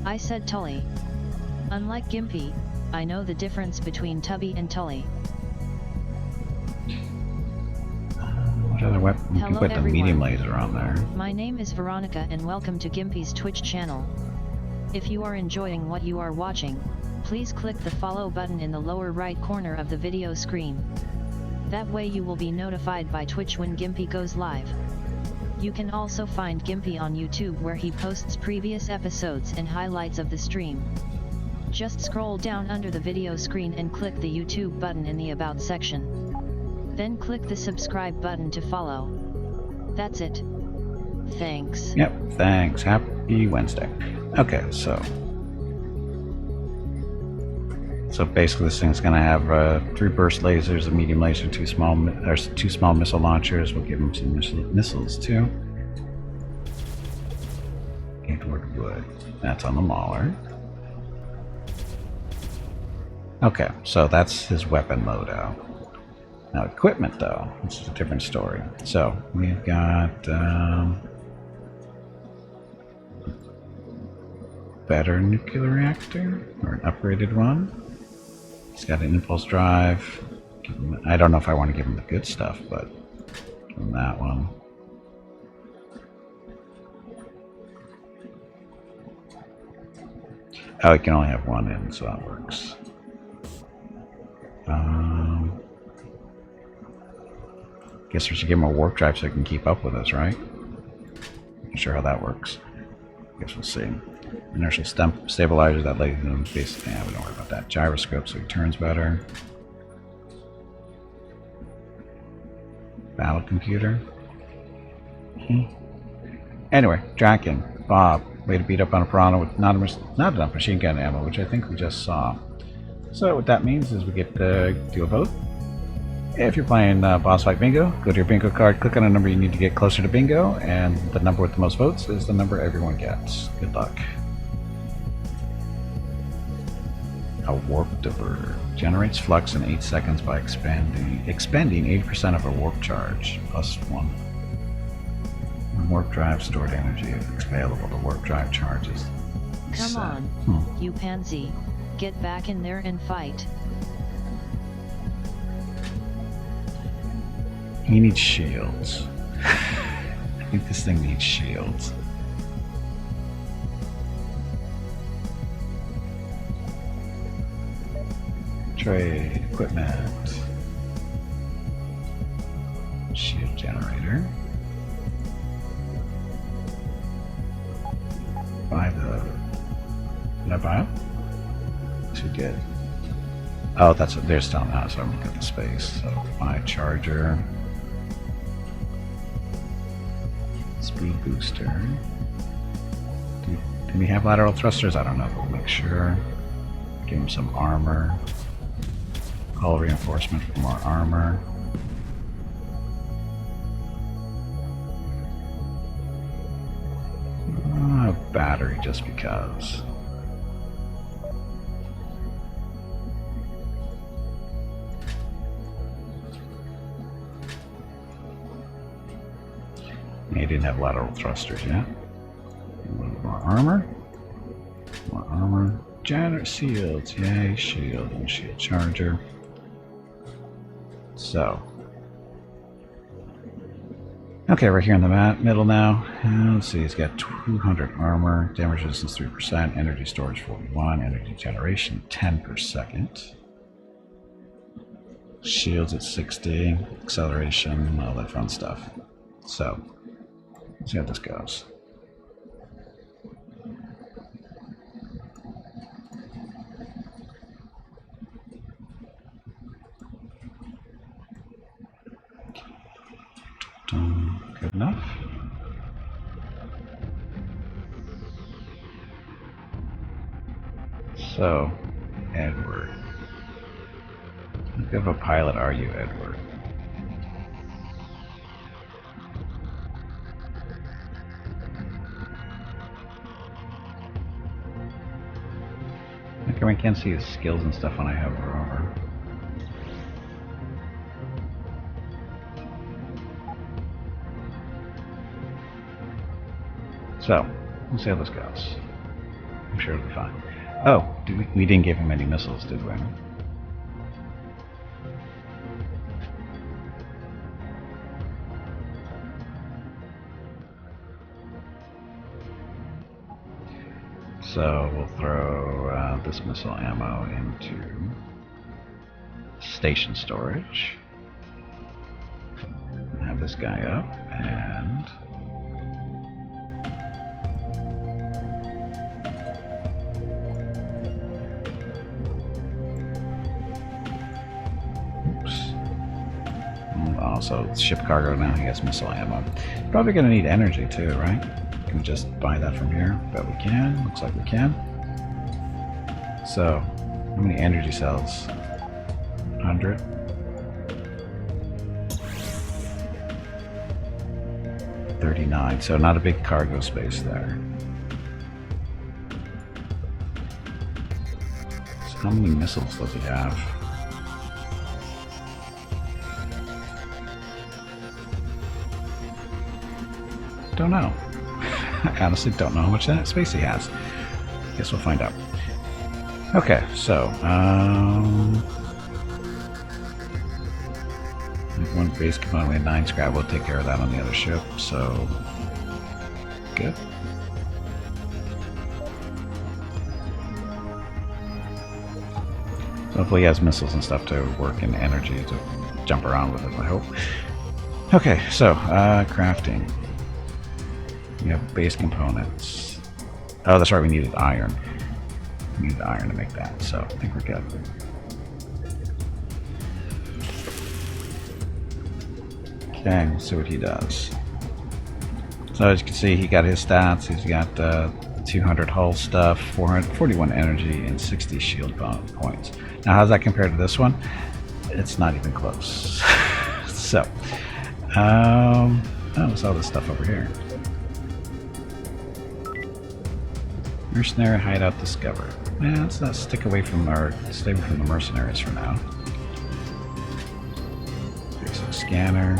I said Tully. Unlike Gimpy, I know the difference between Tubby and Tully. What other weapon? You can put the medium laser on there. My name is Veronica and welcome to Gimpy's Twitch channel. If you are enjoying what you are watching, please click the follow button in the lower right corner of the video screen. That way you will be notified by Twitch when Gimpy goes live. You can also find Gimpy on YouTube where he posts previous episodes and highlights of the stream. Just scroll down under the video screen and click the YouTube button in the About section. Then click the subscribe button to follow. That's it. Thanks. Yep, thanks. Happy Wednesday. Okay, so basically this thing's going to have 3 burst lasers, a medium laser, 2 small missile launchers. We'll give him some missiles too. Edward Wood. That's on the Mauler. Okay, so that's his weapon loadout. Now equipment, though, this is a different story. So we've got better nuclear reactor, or an upgraded one. He's got an impulse drive. I don't know if I want to give him the good stuff, but give him that one. Oh, he can only have one in, so that works. Guess we should give him a warp drive so he can keep up with us, right? Not sure how that works. Guess we'll see. Inertial stabilizer, that lady basically, yeah, we don't worry about that. Gyroscope so he turns better. Battle computer. Anyway, Draken, Bob, way to beat up on a piranha with not enough machine gun ammo, which I think we just saw. So what that means is we get to do a vote. If you're playing boss fight bingo, go to your bingo card, click on a number you need to get closer to bingo, and the number with the most votes is the number everyone gets. Good luck. A warp diverter generates flux in 8 seconds by expending 80% of a warp charge, +1. When warp drive stored energy is available, the warp drive charges. Come on, you pansy. Get back in there and fight. He needs shields. I think this thing needs shields. Trade equipment. Shield generator. Buy the. Did I buy them? Too good. Oh, that's what they're still not, so I'm looking at the space. So buy charger. Speed booster. Do we have lateral thrusters? I don't know, but we'll make sure. Give him some armor. Hull reinforcement for more armor. A battery just because. He didn't have lateral thrusters yet. More armor. More armor. Janitor shields. Yay, shield and shield charger. So. Okay, we're here in the middle now. Let's see, he's got 200 armor, damage resistance 3%, energy storage 41, energy generation 10 per second. Shields at 60, acceleration, all that fun stuff. So, let's see how this goes. Good enough. So, Edward. How good of a pilot are you, Edward? I can't see his skills and stuff when I hover over. So, let's see how this goes. I'm sure it'll be fine. Oh, we didn't give him any missiles, did we? So we'll throw this missile ammo into station storage. Have this guy up and also ship cargo now. He has missile ammo. Probably going to need energy too, right? Can we just buy that from here? Bet we can. Looks like we can. So, how many energy cells? 100. $39. So not a big cargo space there. So how many missiles does he have? Don't know. I honestly don't know how much space he has. Guess we'll find out. Okay, so one base component, we had 9 scrap. We'll take care of that on the other ship. So good. So hopefully he has missiles and stuff to work and energy to jump around with it, I hope. Okay, so crafting. We have base components. Oh, that's right, we needed iron. We needed iron to make that, so I think we're good. Okay, let's see what he does. So as you can see, he got his stats. He's got 200 hull stuff, 441 energy, and 60 shield points. Now, how does that compare to this one? It's not even close. So, oh, what's all this stuff over here? Mercenary hideout discovered. Yeah, let's not stick away from stay away from the mercenaries for now. Basic scanner.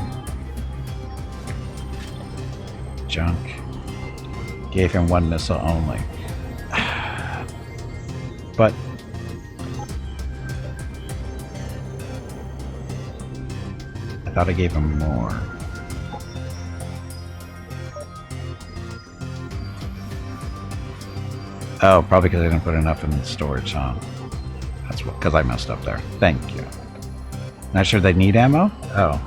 Junk. Gave him one missile only. But I thought I gave him more. Oh, probably because I didn't put enough in storage, huh? That's because I messed up there. Thank you. Not sure they need ammo? Oh.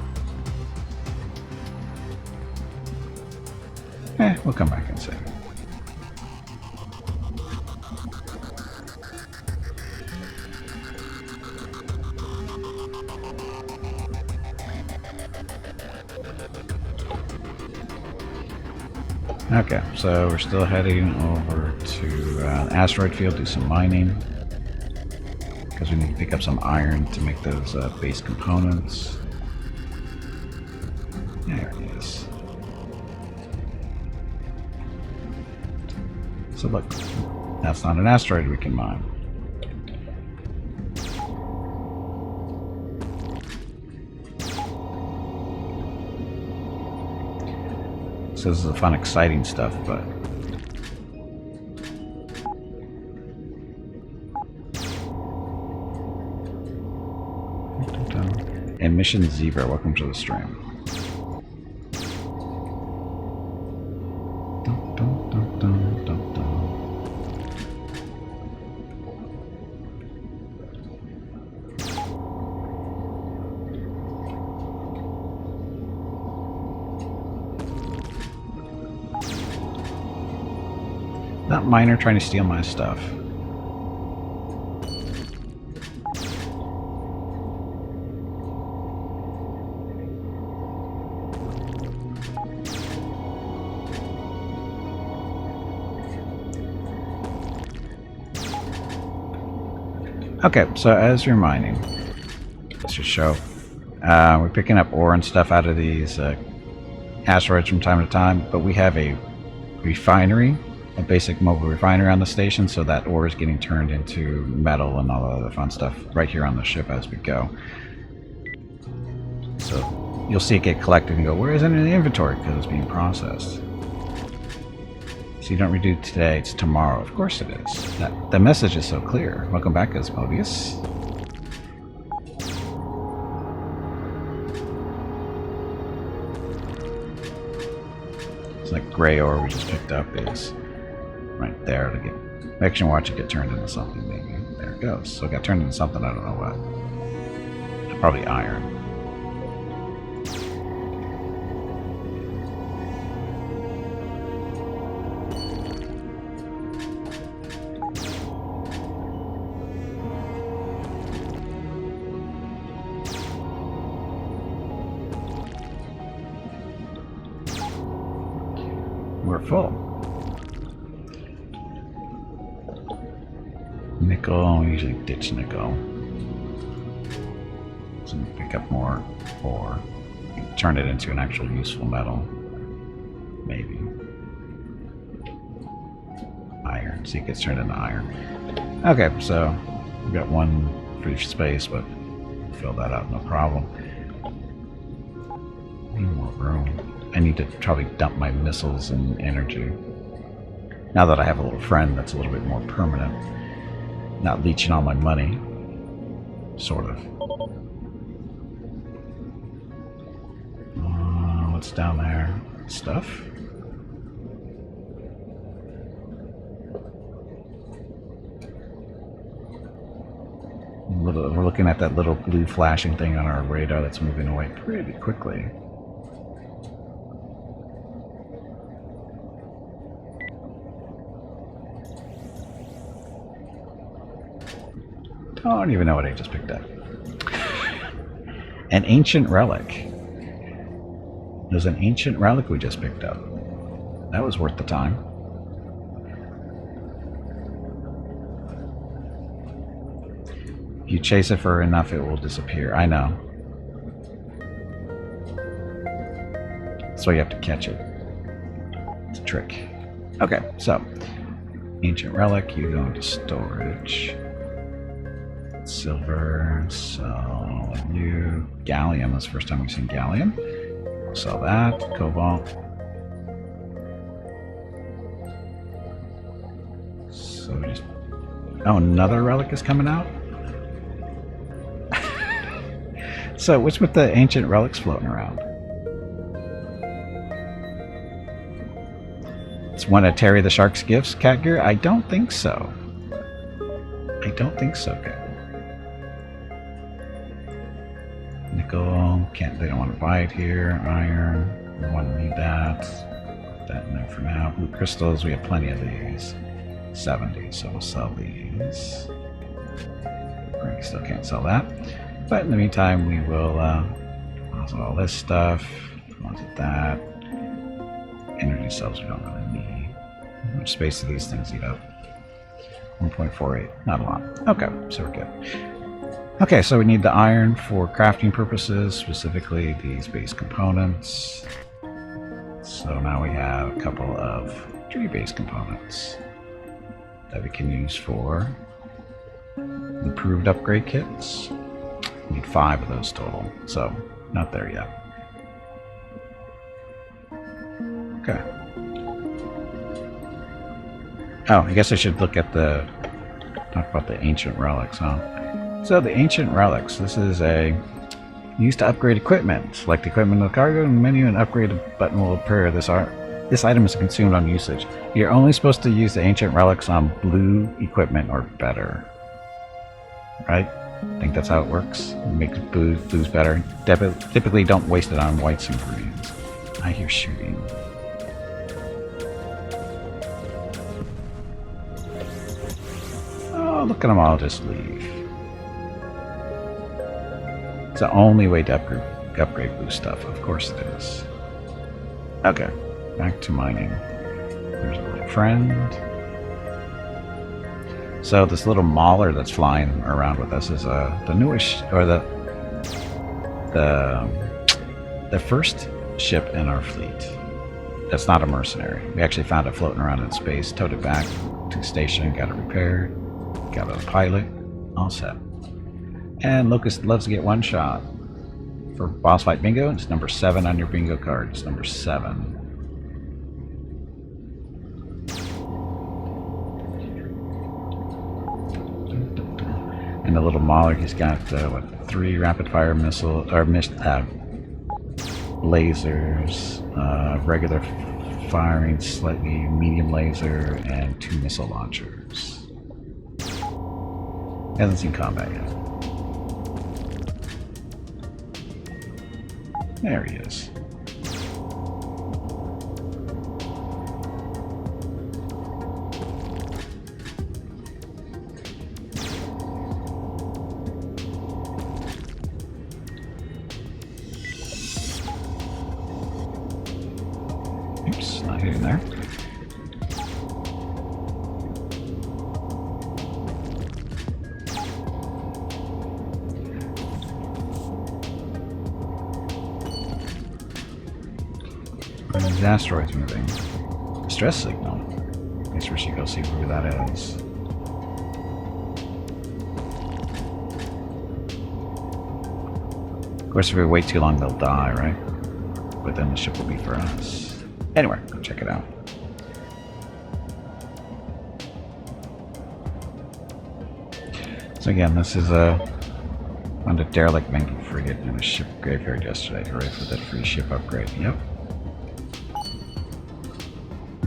We'll come back and see. Okay, so we're still heading over to asteroid field, do some mining. Because we need to pick up some iron to make those base components. There it is. So look, that's not an asteroid we can mine. So this is the fun, exciting stuff, but and Mission Zebra, welcome to the stream. That miner trying to steal my stuff. Okay, so as you're mining, let's just show. We're picking up ore and stuff out of these asteroids from time to time, but we have a refinery, a basic mobile refinery on the station, so that ore is getting turned into metal and all the other fun stuff right here on the ship as we go. So you'll see it get collected and go, where is it in the inventory? Because it's being processed. So you don't redo it today, it's tomorrow. Of course it is. The message is so clear. Welcome back, Mobius. It's like gray ore we just picked up is right there to get action. Watch it get turned into something. Maybe there it goes. So it got turned into something. I don't know what. Probably iron. We're full. Nickel, usually ditch nickel. So pick up more ore. Turn it into an actual useful metal. Maybe. Iron. See, it gets turned into iron. Okay, so we've got one for each space, but fill that out, no problem. Need more room. I need to probably dump my missiles and energy. Now that I have a little friend that's a little bit more permanent. Not leeching all my money. Sort of. What's down there? Stuff? We're looking at that little blue flashing thing on our radar that's moving away pretty quickly. I don't even know what I just picked up. An ancient relic. There's an ancient relic we just picked up. That was worth the time. If you chase it for enough, it will disappear. I know. That's why you have to catch it. It's a trick. Okay, so ancient relic, you go into storage. Silver, sell you. Gallium, that's the first time we've seen gallium. Sell that. Cobalt. So just. Oh, another relic is coming out? So, what's with the ancient relics floating around? It's one of Terry the Shark's gifts, Catgear? I don't think so. I don't think so, Cat. Nickel, can't, they don't want to buy it here. Iron, we want to need that. Put that in there for now. Blue crystals, we have plenty of these. 70, so we'll sell these. We still can't sell that. But in the meantime, we will also all this stuff. Wanted that. Energy cells we don't really need. How much space do these things eat up? 1.48, not a lot. Okay, so we're good. Okay, so we need the iron for crafting purposes, specifically these base components. So now we have a couple of tree-based components that we can use for improved upgrade kits. We need 5 of those total, so not there yet. Okay. Oh, I guess I should look at talk about the ancient relics, huh? So the ancient relics, this is a used to upgrade equipment. Select equipment in the cargo and menu and upgrade button will appear. This item is consumed on usage. You're only supposed to use the ancient relics on blue equipment or better. Right? I think that's how it works. It makes blues better. Typically don't waste it on whites and greens. I hear shooting. Oh, look at them all just leave. It's the only way to upgrade blue stuff. Of course it is. Okay, back to mining. There's a little friend. So this little mauler that's flying around with us is the newest, or the first ship in our fleet. That's not a mercenary. We actually found it floating around in space, towed it back to station, got it repaired, got a pilot, all set. And Locust loves to get one shot. For boss fight bingo, it's number 7 on your bingo card. It's number 7. And the little mauler, he's got what, 3 rapid fire missile or lasers, regular firing, slightly medium laser, and 2 missile launchers. Hasn't seen combat yet. There he is. Oops, not hitting there. These asteroids moving. Stress signal. I guess we should go see who that is. Of course, if we wait too long, they'll die, right? But then the ship will be for us. Anyway, go check it out. So again, this is on the derelict Bengal frigate in a ship graveyard yesterday. Hooray for that free ship upgrade. Yep.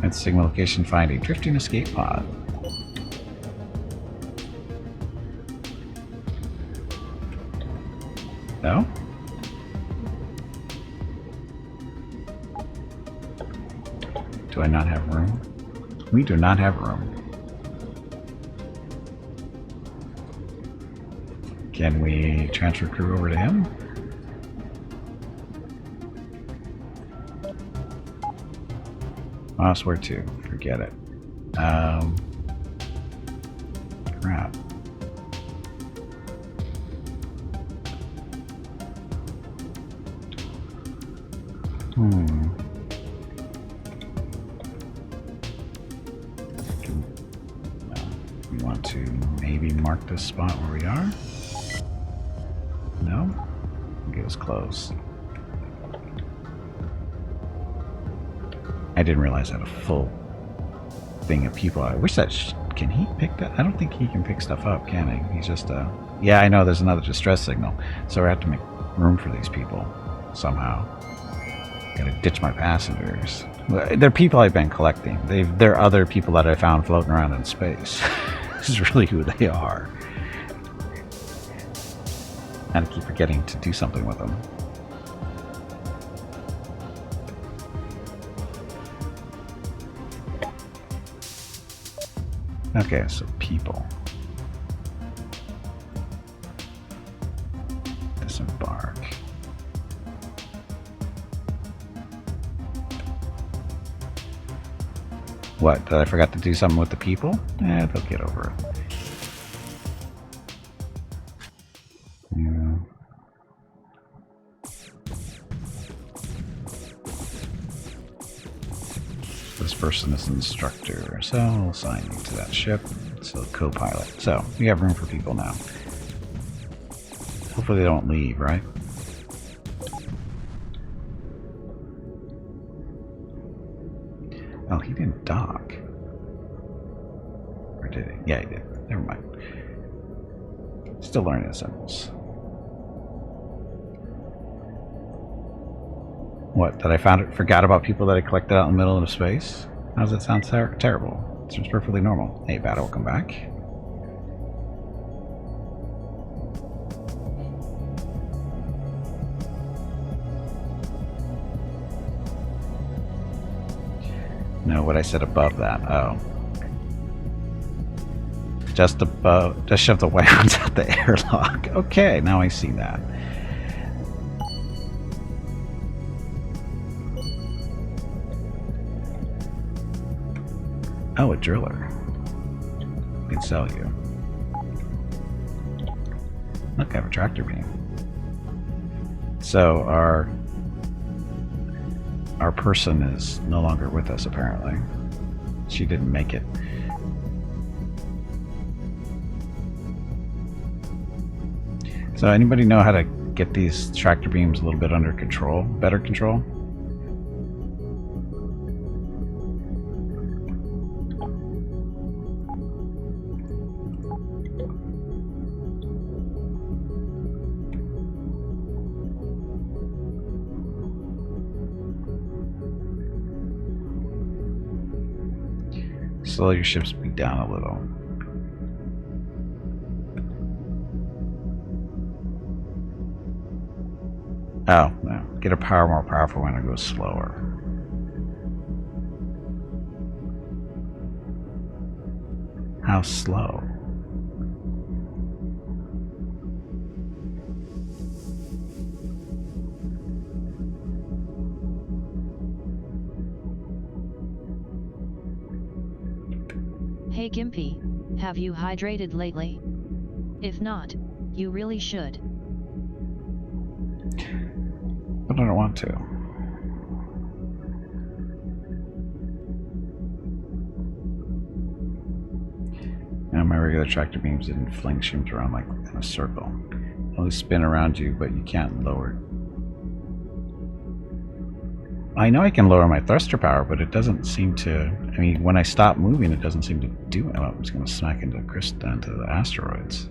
And signal location finding. Drifting escape pod. No? Do I not have room? We do not have room. Can we transfer crew over to him? Mouse where to? Forget it. Crap. We want to maybe mark this spot where we are? No? It was close. I didn't realize I had a full thing of people. I wish that... can he pick that? I don't think he can pick stuff up, can he? He's just yeah, I know there's another distress signal. So we have to make room for these people somehow. Gotta ditch my passengers. They're people I've been collecting. They're other people that I found floating around in space. This is really who they are. And I keep forgetting to do something with them. Okay, so people. Disembark. What, did I forgot to do something with the people? Eh, they'll get over it. Yeah. This person is an instructor, so we'll assign you to that ship. So co-pilot. So we have room for people now. Hopefully they don't leave, right? Oh, he didn't dock. Or did he? Yeah, he did. Never mind. Still learning the symbols. What? That I forgot about people that I collected out in the middle of space? How does that sound terrible? It seems perfectly normal. Hey, battle, welcome back. No, what I said above that. Oh. Just above. Just shove the white ones out the airlock. Okay, now I see that. Oh, a driller. We can sell you. Look, I have a tractor beam. So our person is no longer with us, apparently. She didn't make it. So anybody know how to get these tractor beams a little bit under control? Better control? Slow your ship speed down a little. Oh, no. Get a power more powerful when it goes slower. How slow? Hey Gimpy, have you hydrated lately? If not, you really should. But I don't want to. And my regular tractor beams didn't fling shims around like in a circle. They only spin around you, but you can't lower. I know I can lower my thruster power, but it doesn't seem to. I mean, when I stop moving, it doesn't seem to do it. Oh, I'm just going to smack into the asteroids.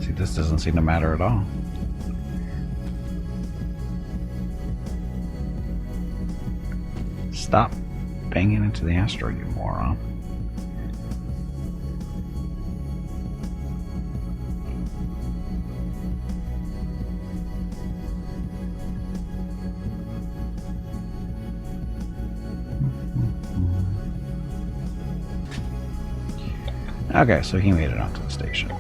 See, this doesn't seem to matter at all. Stop banging into the asteroid, you moron. Okay, so he made it onto the station.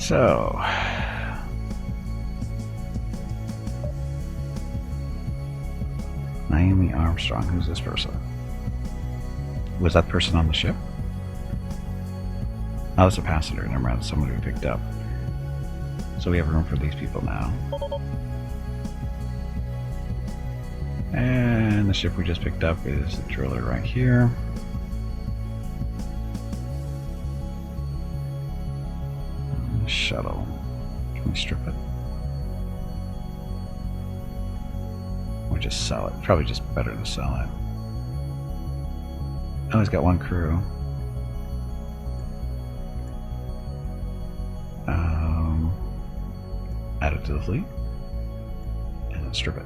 So... Naomi Armstrong, who's this person? Was that person on the ship? Oh, that's a passenger. Never mind, somebody we picked up. So we have room for these people now. And the ship we just picked up is the driller right here. Shuttle. Can we strip it? Or just sell it? Probably just better to sell it. Oh, he's got one crew. Add it to the fleet. And then strip it.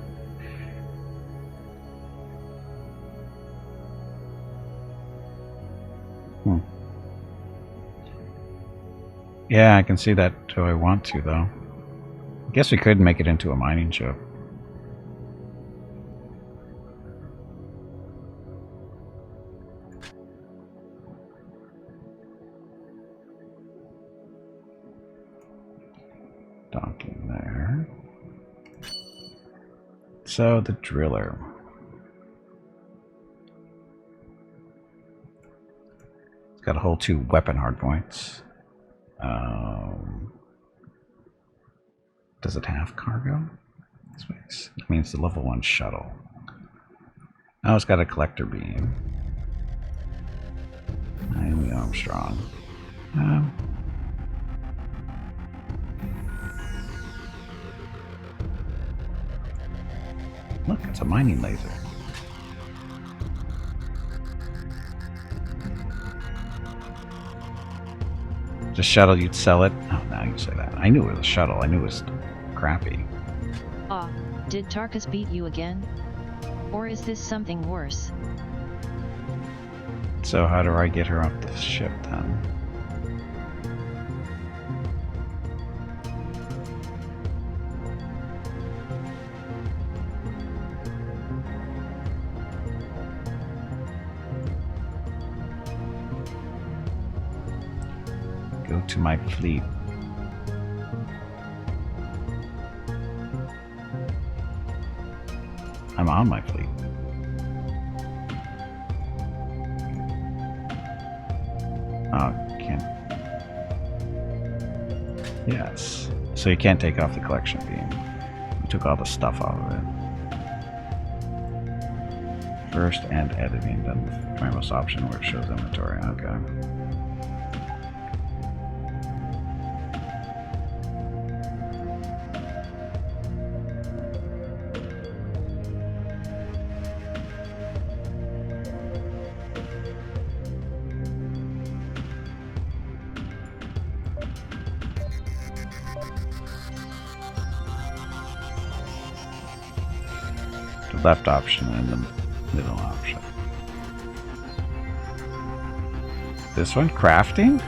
Yeah, I can see that too. I want to, though. I guess we could make it into a mining ship. Docking there. So, the driller. It's got a whole 2 weapon hardpoints. Does it have cargo space? That means the level 1 shuttle. Oh, it's got a collector beam. Naomi Armstrong. Look, it's a mining laser. The shuttle, you'd sell it? Oh, now you say that. I knew it was a shuttle. I knew it was crappy. Ah, did Tarkus beat you again? Or is this something worse? So how do I get her off the ship then? Go to my fleet. I'm on my fleet. Oh, can't. Yes. So you can't take off the collection beam. You took all the stuff out of it. First and editing, then the primos option where it shows inventory. Okay. Left option and the middle option. This one? Crafting?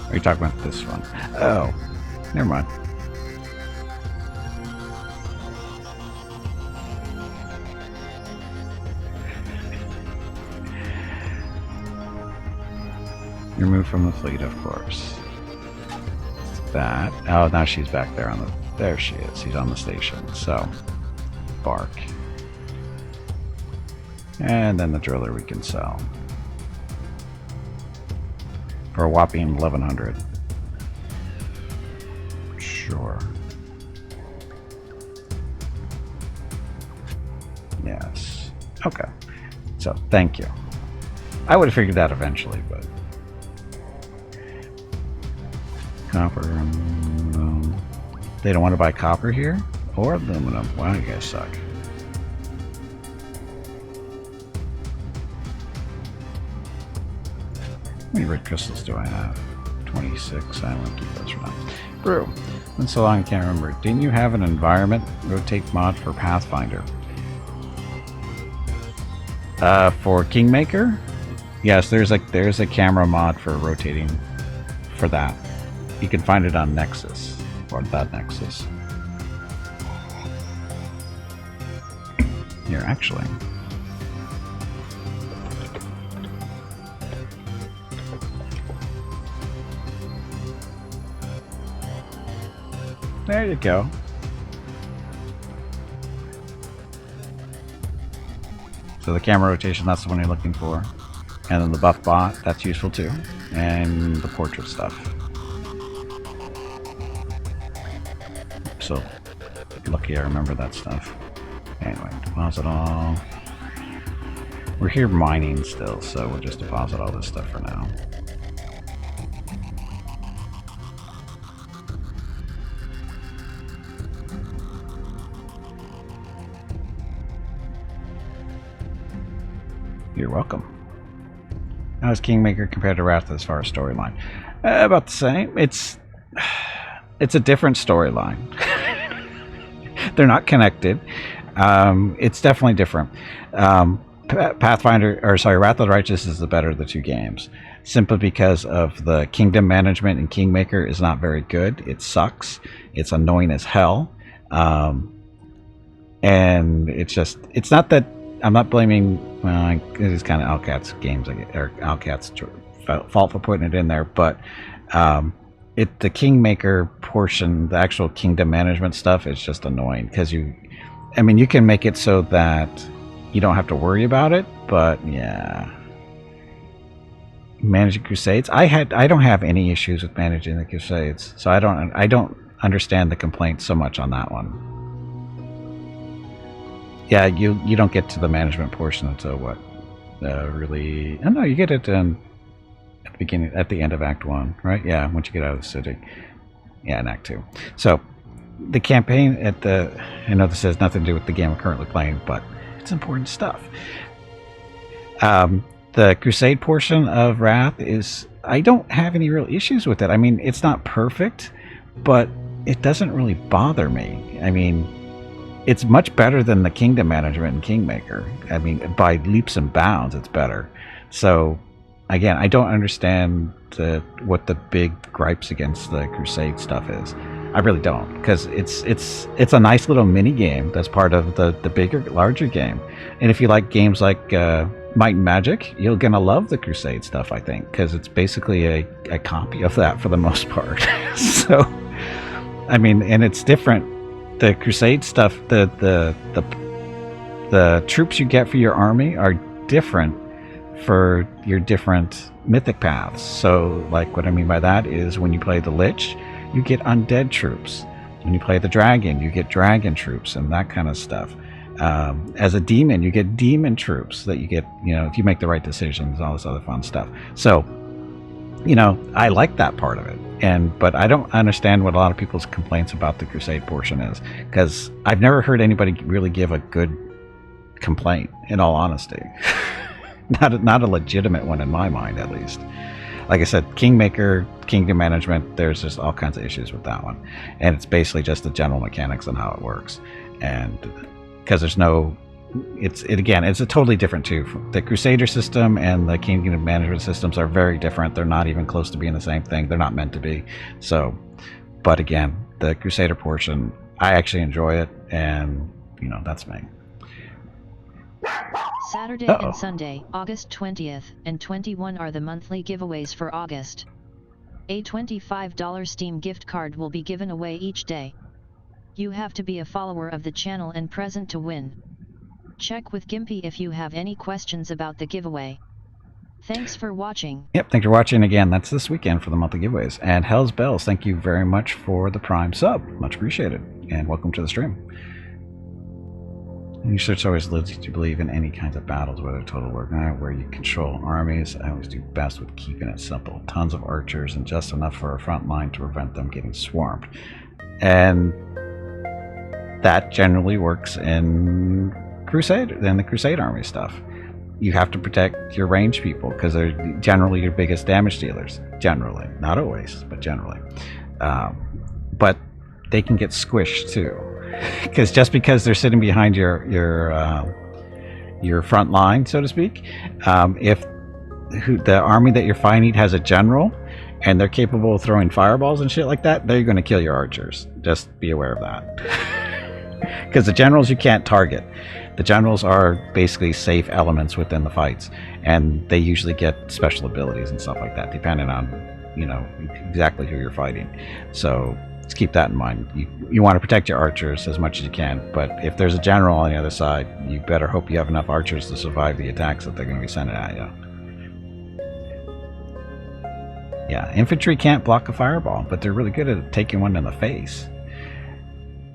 Or are you talking about this one? Oh, never mind. Removed from the fleet, of course. That. Oh, now she's back there on the... There she is. She's on the station. So, bark. And then the driller we can sell. For a whopping 1100. Sure. Yes. Okay. So, thank you. I would have figured that eventually, but... Copper, aluminum. They don't want to buy copper here? Or aluminum. Wow, you guys suck. How many red crystals do I have? 26. I want to keep those for now. Brew. Been so long I can't remember. Didn't you have an environment rotate mod for Pathfinder? For Kingmaker? Yes, there's a camera mod for rotating for that. You can find it on Nexus, or that Nexus. Here, actually. There you go. So the camera rotation, that's the one you're looking for. And then the buff bot, that's useful too. And the portrait stuff. So lucky I remember that stuff. Anyway, deposit all. We're here mining still, so we'll just deposit all this stuff for now. You're welcome. How is Kingmaker compared to Wrath as far as storyline? About the same. It's a different storyline. They're not connected. It's definitely different. Pathfinder, or sorry, Wrath of the Righteous is the better of the two games, simply because of the kingdom management in Kingmaker is not very good. It sucks. It's annoying as hell. And it's not that I'm not blaming. It is kind of Alcat's games, or Alcat's fault for putting it in there, but the Kingmaker portion, the actual kingdom management stuff, is just annoying because you can make it so that you don't have to worry about it, but yeah. Managing Crusades, I don't have any issues with managing the Crusades, so I don't understand the complaints so much on that one. Yeah, you don't get to the management portion until what? Really? Oh no, you get it at the beginning, at the end of Act 1, right? Yeah, once you get out of the city. Yeah, in Act 2. So the campaign I know this has nothing to do with the game I'm currently playing, but it's important stuff. The Crusade portion of Wrath I don't have any real issues with it. I mean, it's not perfect, but it doesn't really bother me. I mean, it's much better than the kingdom management in Kingmaker. I mean, by leaps and bounds, it's better. So, again, I don't understand what the big gripes against the Crusade stuff is. I really don't, because it's a nice little mini game that's part of the bigger, larger game. And if you like games like Might and Magic, you're gonna love the Crusade stuff, I think, because it's basically a copy of that for the most part. So, I mean, and it's different. The Crusade stuff, the troops you get for your army are different for your different mythic paths. So, like, what I mean by that is when you play the Lich, you get undead troops. When you play the Dragon, you get dragon troops and that kind of stuff. As a demon, you get demon troops that you get, if you make the right decisions, all this other fun stuff. So, I like that part of it. But I don't understand what a lot of people's complaints about the Crusade portion is, because I've never heard anybody really give a good complaint, in all honesty. Not a legitimate one in my mind, at least. Like I said, Kingmaker, kingdom management, there's just all kinds of issues with that one. And it's basically just the general mechanics and how it works. And because there's no... It's a totally different too. The Crusader system and the kingdom management systems are very different. They're not even close to being the same thing. They're not meant to be. So, but again, the Crusader portion, I actually enjoy it, and that's me. Saturday and Sunday, August 20th and 21 are the monthly giveaways for August. A $25 Steam gift card will be given away each day. You have to be a follower of the channel and present to win. Check with Gimpy if you have any questions about the giveaway. Thanks for watching. Yep, thanks for watching again. That's this weekend for the monthly giveaways. And Hell's Bells, thank you very much for the Prime sub. Much appreciated. And welcome to the stream. Research always leads you to believe in any kinds of battles, whether total war or not, where you control armies. I always do best with keeping it simple. Tons of archers and just enough for a front line to prevent them getting swarmed. And that generally works in the Crusade army stuff. You have to protect your ranged people because they're generally your biggest damage dealers. Generally, not always, but generally. But they can get squished too, because just because they're sitting behind your front line, so to speak, if the army that you're fighting has a general and they're capable of throwing fireballs and shit like that, they're going to kill your archers. Just be aware of that. Because the generals you can't target. The generals are basically safe elements within the fights, and they usually get special abilities and stuff like that, depending on, exactly who you're fighting. So, Just keep that in mind. You want to protect your archers as much as you can, but if there's a general on the other side, you better hope you have enough archers to survive the attacks that they're going to be sending at you. Yeah, infantry can't block a fireball, but they're really good at taking one in the face.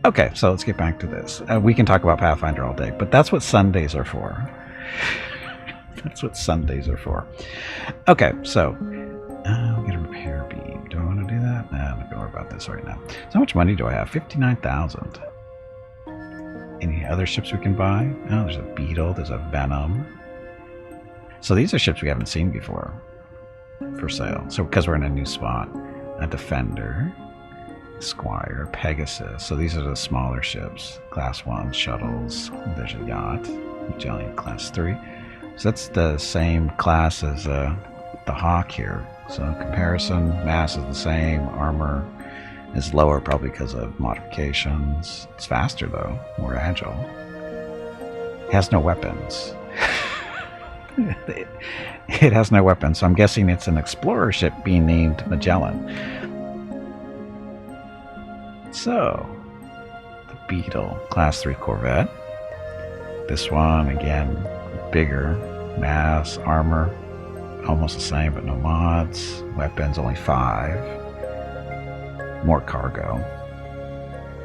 Okay, so let's get back to this. We can talk about Pathfinder all day, but that's what Sundays are for. That's what Sundays are for. Okay, so we get a repair beam. Do I want to do that? Nah, I'm not going to worry about this right now. So how much money do I have? 59,000. Any other ships we can buy? Oh, there's a Beetle. There's a Venom. So these are ships we haven't seen before for sale. So because we're in a new spot. A Defender. Squire. Pegasus. So these are the smaller ships. Class 1 shuttles. There's a yacht. Magellan Class 3. So that's the same class as the Hawk here. So in comparison, mass is the same, armor is lower probably because of modifications. It's faster though, more agile. It has no weapons. It has no weapons, so I'm guessing it's an explorer ship being named Magellan. So, the Beetle, Class 3 Corvette. This one, again, bigger, mass, armor, almost the same, but no mods. Weapons, only 5. More cargo.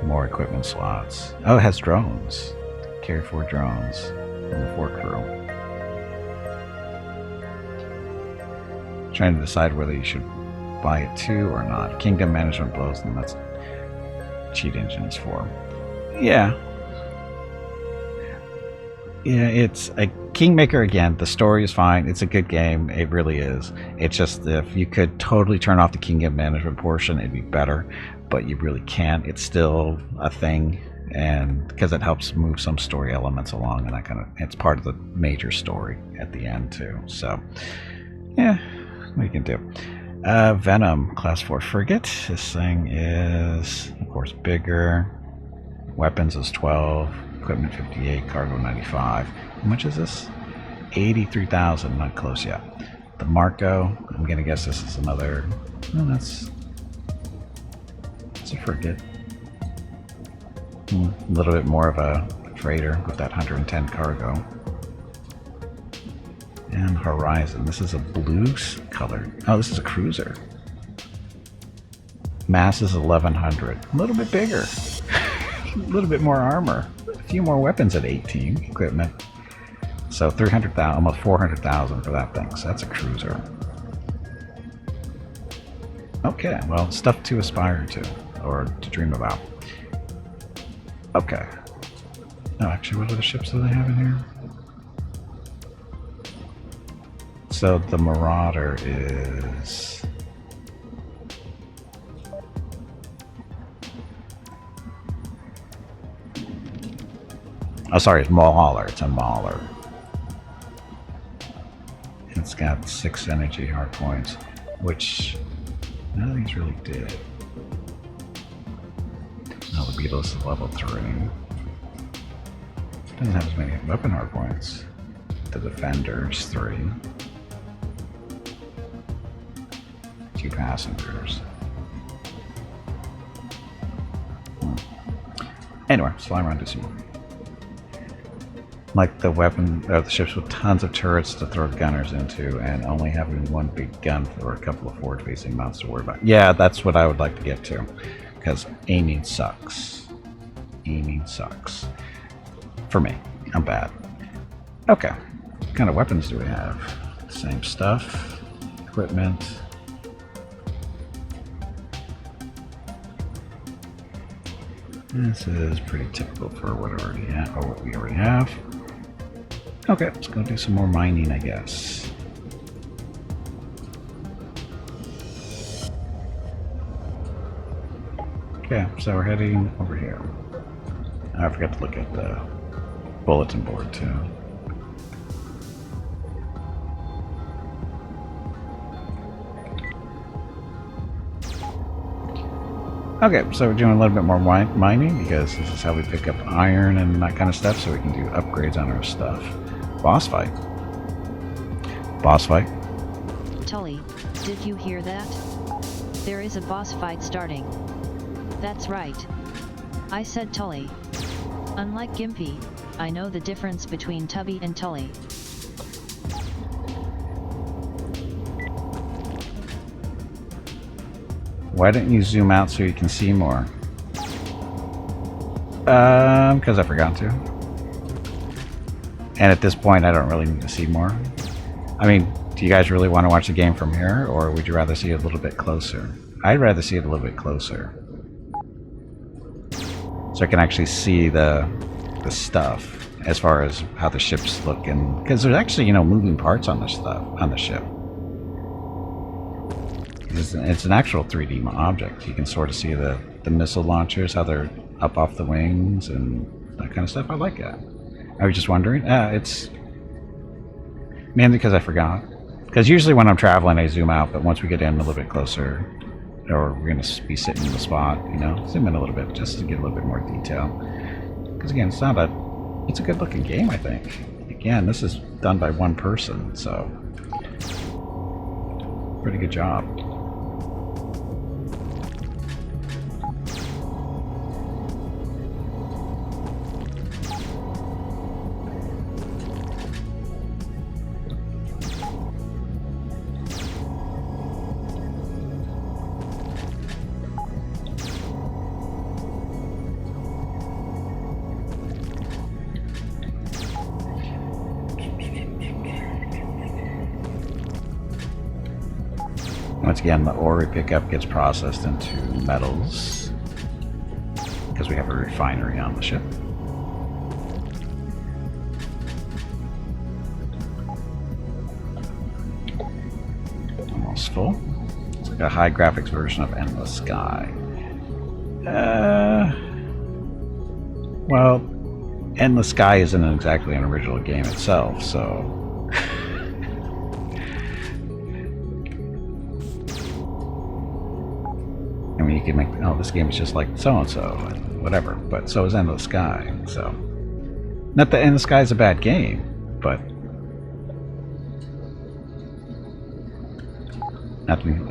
More equipment slots. Oh, it has drones. Carry 4 drones and the 4 crew. Trying to decide whether you should buy it too or not. Kingdom Management blows them. That's cheat engine is for. Yeah. Yeah, it's a Kingmaker again. The story is fine. It's a good game. It really is. It's just if you could totally turn off the kingdom management portion, it'd be better. But you really can't. It's still a thing, and because it helps move some story elements along, and that kind of it's part of the major story at the end too. So, yeah, what you can do. Venom Class 4 frigate. This thing is, of course, bigger. Weapons is 12. Equipment 58, cargo 95. How much is this? 83,000, not close yet. The Marco, I'm gonna guess this is another, oh, that's a frigate. A little bit more of a freighter with that 110 cargo. And Horizon, this is a blue color. Oh, this is a cruiser. Mass is 1100, a little bit bigger. A little bit more armor. A few more weapons at 18 equipment. So 300,000, almost 400,000 for that thing. So that's a cruiser. Okay, well, stuff to aspire to, or to dream about. Okay. Oh, actually, what other ships do they have in here? So the Marauder is... Oh, sorry, it's Mauler. It's a Mauler. It's got 6 energy hard points, which none of these really did. No, the Beetle is level 3. Doesn't have as many weapon hard points. The Defender's 3. 2 passengers. Anyway, let's fly around and do some more. Like the weapon, the ships with tons of turrets to throw gunners into, and only having one big gun for a couple of forward-facing mounts to worry about. Yeah, that's what I would like to get to, because aiming sucks. Aiming sucks. For me, I'm bad. Okay, what kind of weapons do we have? Same stuff. Equipment. This is pretty typical for what I already have, or what we already have. Okay, let's go do some more mining, I guess. Okay, so we're heading over here. I forgot to look at the bulletin board too. Okay, so we're doing a little bit more mining because this is how we pick up iron and that kind of stuff, so we can do upgrades on our stuff. Boss fight. Boss fight. Tully, did you hear that? There is a boss fight starting. That's right. I said Tully. Unlike Gimpy, I know the difference between Tubby and Tully. Why don't you zoom out so you can see more? Because I forgot to. And at this point, I don't really need to see more. I mean, do you guys really want to watch the game from here, or would you rather see it a little bit closer? I'd rather see it a little bit closer. So I can actually see the stuff as far as how the ships look, and because there's actually, you know, moving parts on the stuff on the ship. It's an actual 3D object. You can sort of see the missile launchers, how they're up off the wings and that kind of stuff. I like that. I was just wondering. It's mainly because I forgot. Because usually when I'm traveling, I zoom out, but once we get in a little bit closer, or we're going to be sitting in the spot, you know, zoom in a little bit just to get a little bit more detail. Because again, it's a good looking game, I think. Again, this is done by one person, so pretty good job. Once again, the ore we pick up gets processed into metals because we have a refinery on the ship. Almost full. It's like a high graphics version of Endless Sky. Well, Endless Sky isn't exactly an original game itself, so I mean, you can make, oh, this game is just like so-and-so, and whatever, but so is Endless Sky, so. Not that Endless Sky is a bad game, but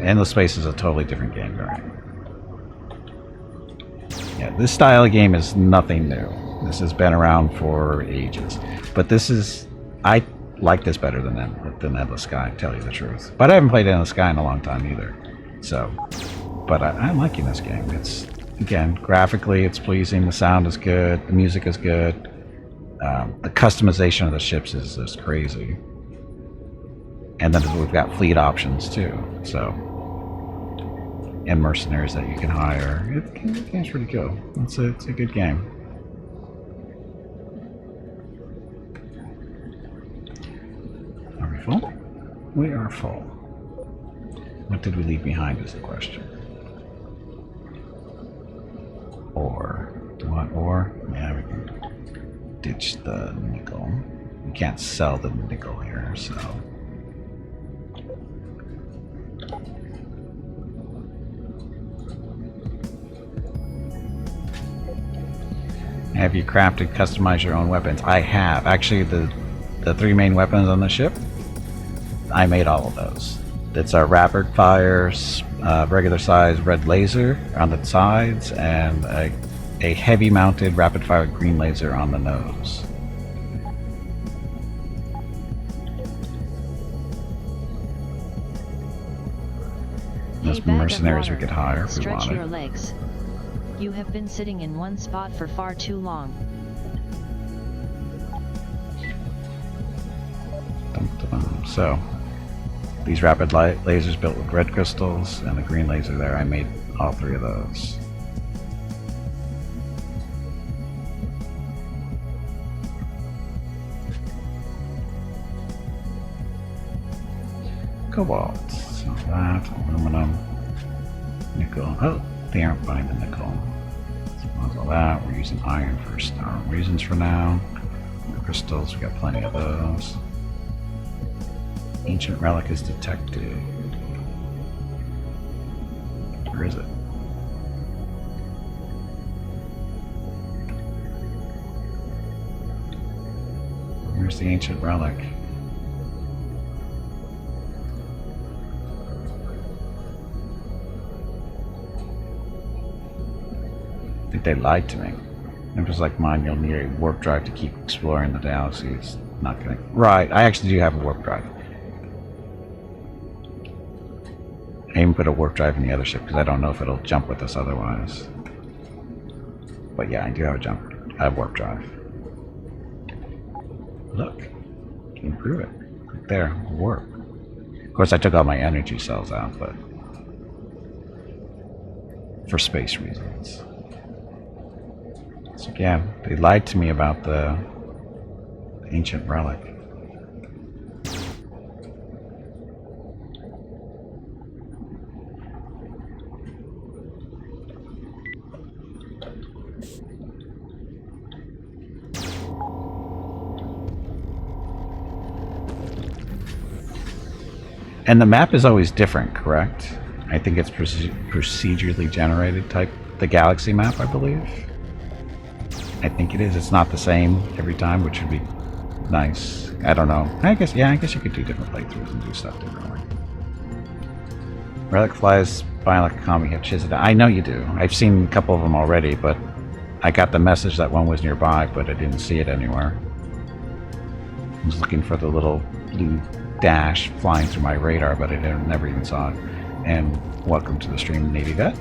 Endless Space is a totally different game, right? Yeah, this style of game is nothing new. This has been around for ages, but this is, I like this better than Endless Sky, to tell you the truth. But I haven't played Endless Sky in a long time either, so. But I'm liking this game. It's, again, graphically it's pleasing, the sound is good, the music is good, the customization of the ships is just crazy. And then we've got fleet options too, so. And mercenaries that you can hire. The game's pretty cool. It's a good game. Are we full? We are full. What did we leave behind is the question. Ore. Do you want ore? Yeah, we can ditch the nickel. We can't sell the nickel here, so. Have you crafted, customized your own weapons? I have. Actually, the three main weapons on the ship, I made all of those. It's a rapid fire, regular size red laser on the sides, and a heavy mounted rapid fire green laser on the nose. There's mercenaries we could hire if we wanted. Stretch your legs. You have been sitting in one spot for far too long. So, these rapid light lasers built with red crystals and the green laser there, I made all three of those. Cobalt, so that, aluminum, nickel. Oh, they aren't buying the nickel. So all that, we're using iron for our reasons for now. The crystals, we got plenty of those. Ancient relic is detected. Where is it? Where's the ancient relic? think they lied to me. It was like mine, you'll need a warp drive to keep exploring the galaxy. It's not gonna... Right, I actually do have a warp drive. I even put a warp drive in the other ship because I don't know if it'll jump with us otherwise. But yeah, I do have a warp drive. Look, can improve it. Right there, warp. Of course, I took all my energy cells out, but for space reasons. So yeah, they lied to me about the ancient relic. And the map is always different, correct? I think it's procedurally generated type, the galaxy map, I believe. I think it is. It's not the same every time, which would be nice. I don't know. I guess you could do different playthroughs and do stuff differently. Relic flies by like a commie hip Chizida. I know you do. I've seen a couple of them already, but I got the message that one was nearby, but I didn't see it anywhere. I was looking for the little blue dash flying through my radar, but I never even saw it. And welcome to the stream, Navy Vet.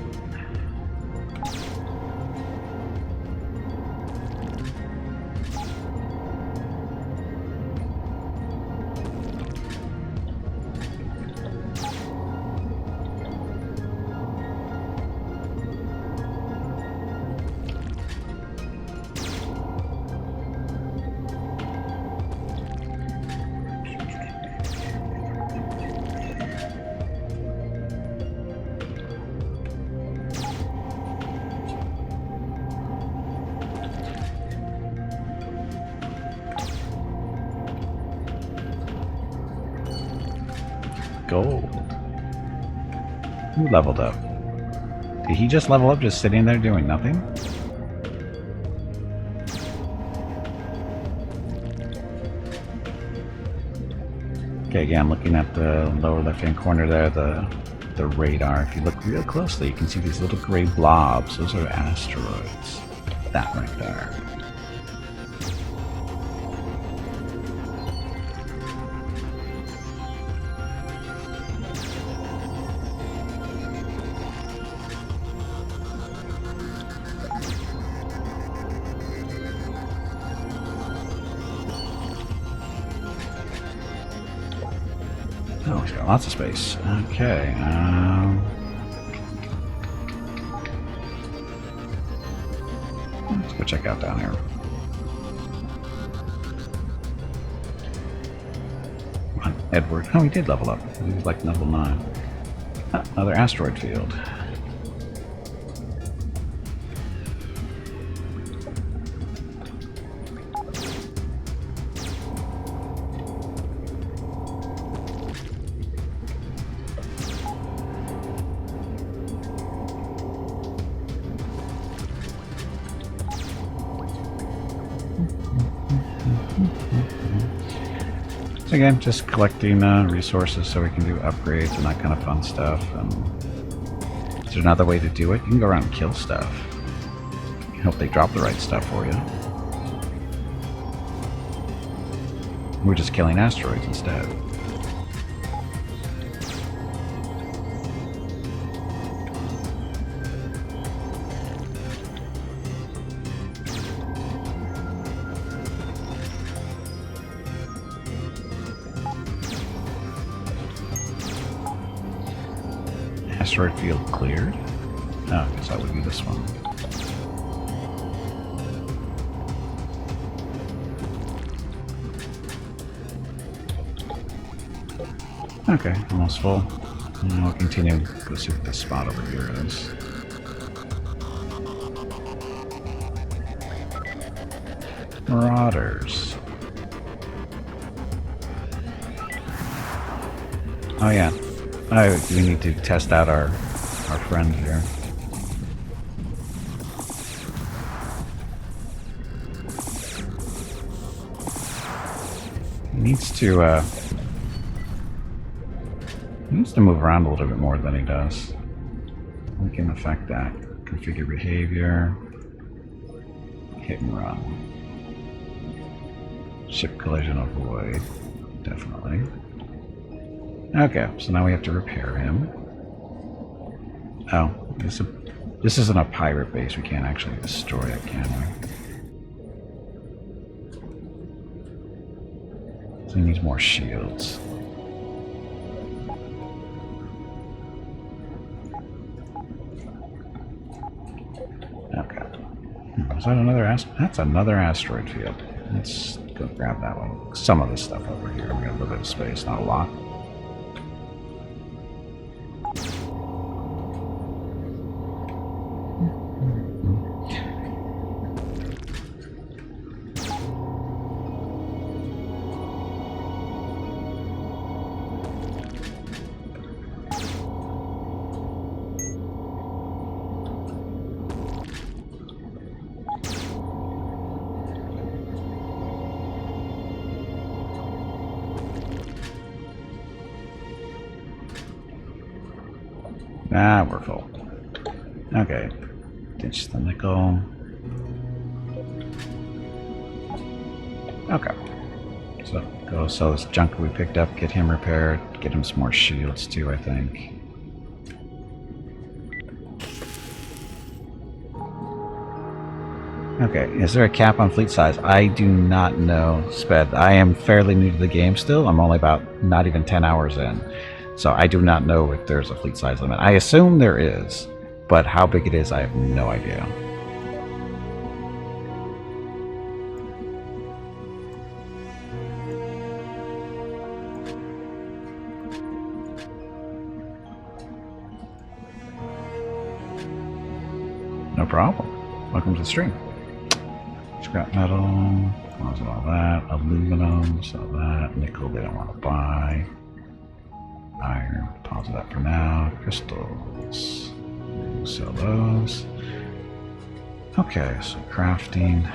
Gold. Who leveled up? Did he just level up just sitting there doing nothing? Okay, again, I'm looking at the lower left-hand corner there, the radar. If you look real closely, you can see these little gray blobs. Those are asteroids. That right there. Oh, he's got lots of space. Okay. Let's go check out down here. Come on, Edward. Oh, he did level up. He was like level 9. Ah, another asteroid field. So again, just collecting resources so we can do upgrades and that kind of fun stuff. Is there another way to do it? You can go around and kill stuff. I hope they drop the right stuff for you. We're just killing asteroids instead. Asteroid field cleared? Oh, I guess that would be this one. Okay, almost full. And we'll continue. Go see what this spot over here is. Marauders. Oh yeah. We need to test out our friend here. He needs to move around a little bit more than he does. We can affect that. Configure behavior. hit and run. Ship collision avoid. Definitely. Okay, so now we have to repair him. Oh, this isn't a pirate base. We can't actually destroy it, can we? So he needs more shields. Okay. Is that another that's another asteroid field. Let's go grab that one. Some of this stuff over here. We got a little bit of space, not a lot. Ah, we're full. Okay. Ditch the nickel. Okay. So go sell this junk we picked up, get him repaired, get him some more shields too, I think. Okay, is there a cap on fleet size? I do not know, Sped. I am fairly new to the game still. I'm only about not even 10 hours in. So I do not know if there's a fleet size limit. I assume there is, but how big it is, I have no idea. No problem. Welcome to the stream. Scrap metal, all that, aluminum, so that, nickel they don't want to buy. Iron, pause that for now. Crystals, sell those. Okay, so crafting,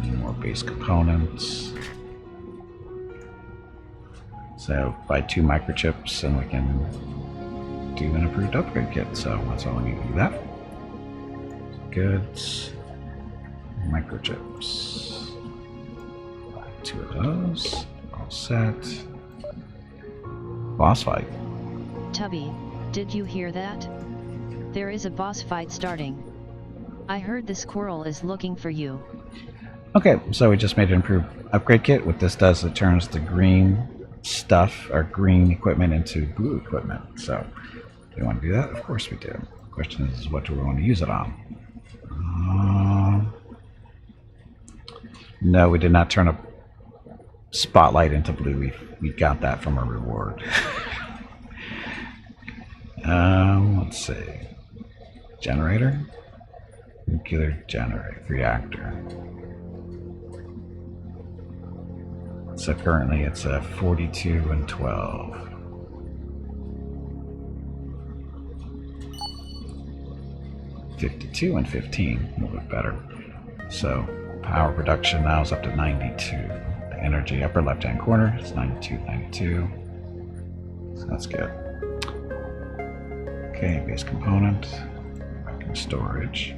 need more base components. So buy 2 microchips and we can do an improved upgrade kit. So that's all I need to do that. Goods, microchips. Buy 2 of those. All set. Boss fight. Tubby, did you hear that? There is a boss fight starting. I heard the squirrel is looking for you. Okay, so we just made an improved upgrade kit. What this does, it turns the green stuff, or green equipment, into blue equipment. So, do we want to do that? Of course we do. The question is, what do we want to use it on? No, we did not turn a spotlight into blue. We got that from a reward. Let's see. Generator? Nuclear generator. Reactor. So currently it's a 42 and 12. $52 and 15, a little bit better. So power production now is up to 92. The energy upper left hand corner is 92. So that's good. Okay, base component, back in storage.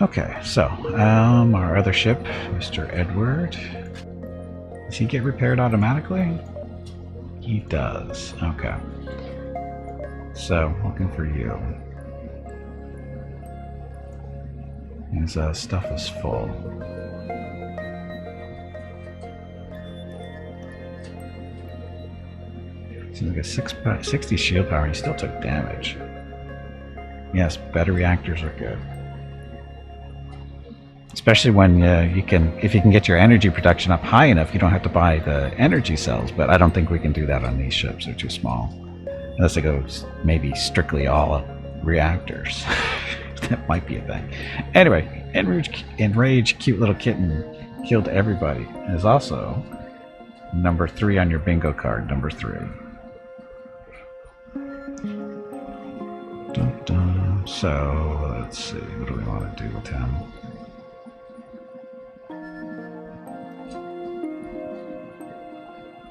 Okay, so our other ship, Mr. Edward, does he get repaired automatically? He does. Okay. So looking for you. His stuff is full. So we got 60 shield power and he still took damage. Yes, better reactors are good. Especially when if you can get your energy production up high enough, you don't have to buy the energy cells, but I don't think we can do that on these ships. They're too small. Unless it goes maybe strictly all reactors. That might be a thing. Anyway, Enrage, cute little kitten, killed everybody. And is also number 3 on your bingo card, number 3. Dun, dun. So, let's see, what do we want to do with him?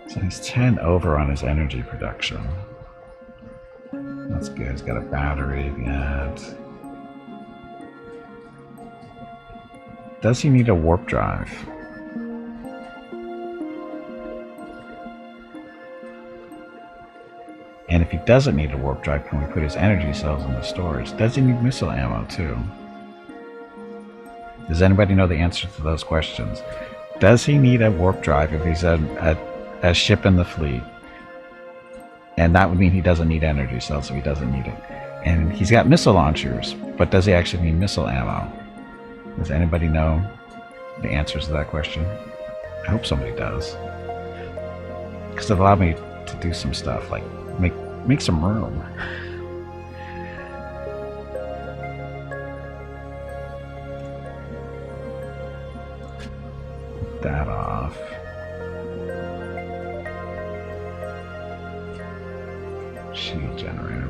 So he's 10 over on his energy production. That's good. He's got a battery yet. does he need a warp drive? And if he doesn't need a warp drive, can we put his energy cells in the storage? Does he need missile ammo too? Does anybody know the answer to those questions? Does he need a warp drive if he's a ship in the fleet? And that would mean he doesn't need energy cells, so he doesn't need it. And he's got missile launchers, but does he actually need missile ammo? Does anybody know the answers to that question? I hope somebody does. Because it allowed me to do some stuff, like make some room. That off. Shield generator.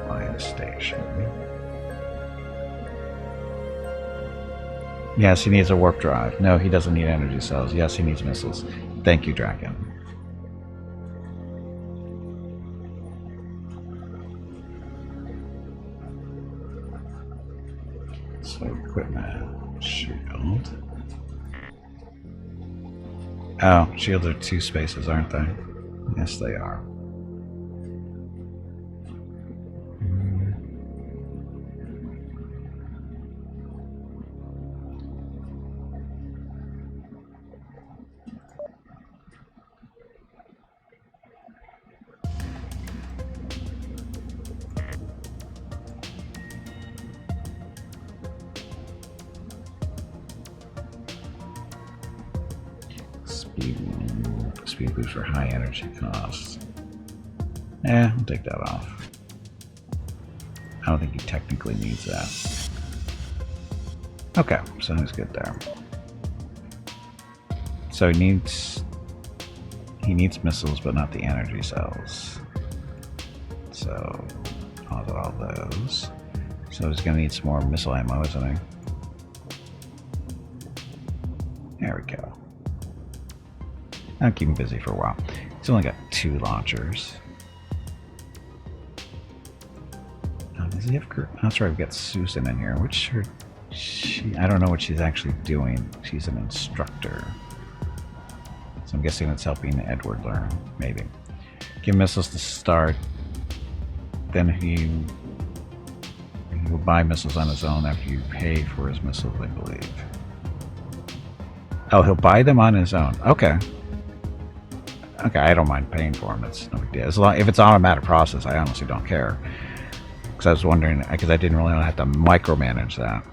Fire station. Yes, he needs a warp drive. No, he doesn't need energy cells. Yes, he needs missiles. Thank you, Draken. So, equipment. Shield. Oh, shields are 2 spaces, aren't they? Yes, they are. Speed boost for high energy costs. I'll take that off. I don't think he technically needs that. Okay, so he's good there. So he needs missiles, but not the energy cells. So I'll do all those. So he's gonna need some more missile ammo, isn't he? There we go. I'll keep him busy for a while. He's only got 2 launchers. Does he have? That's right. We've got Susan in here. Which I don't know what she's actually doing. She's an instructor, so I'm guessing it's helping Edward learn. Maybe. Give missiles to start. Then he will buy missiles on his own after you pay for his missiles, I believe. Oh, he'll buy them on his own. Okay. Okay, I don't mind paying for them. It's no big deal. As long if it's an automatic process, I honestly don't care. Because I was wondering, because I didn't really want to have to micromanage that.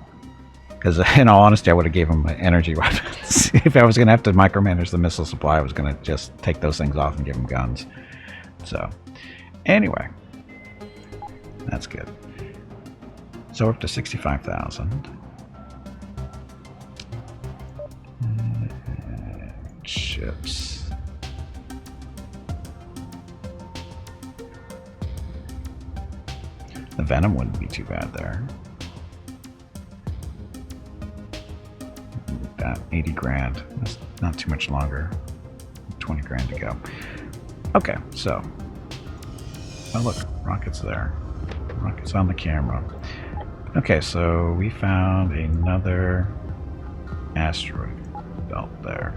Because in all honesty, I would have gave him energy weapons. If I was going to have to micromanage the missile supply, I was going to just take those things off and give him guns. So, anyway, that's good. So we're up to 65,000. Ships. The Venom wouldn't be too bad there. That 80 grand. That's not too much longer. 20 grand to go. Okay, so. Oh look, rocket's there. Rocket's on the camera. Okay, so we found another asteroid belt there.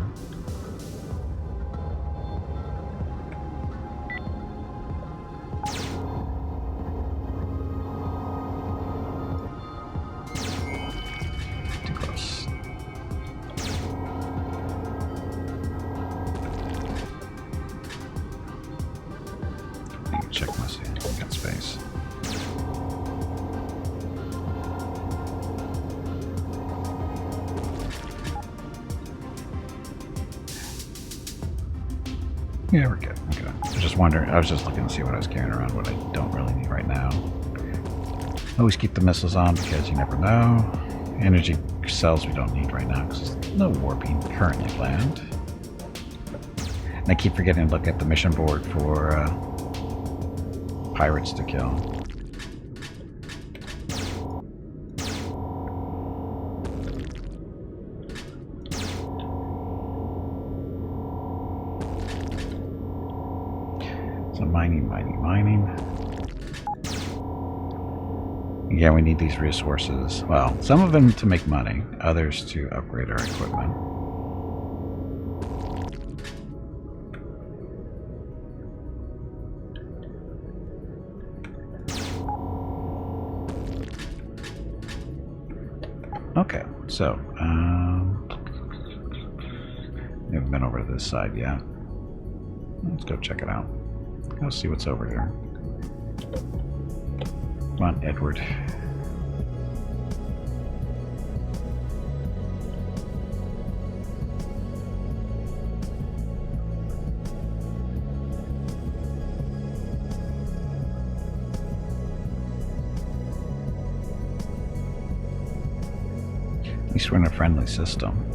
Yeah, we're good. Okay. I was just wondering. I was just looking to see what I was carrying around, what I don't really need right now. Always keep the missiles on because you never know. Energy cells we don't need right now because there's no warping currently planned. And I keep forgetting to look at the mission board for pirates to kill. Mining. Yeah, we need these resources. Well, some of them to make money, others to upgrade our equipment. Okay, so, we haven't been over to this side yet. Let's go check it out. Go see what's over here. Come on, Edward. At least we're in a friendly system.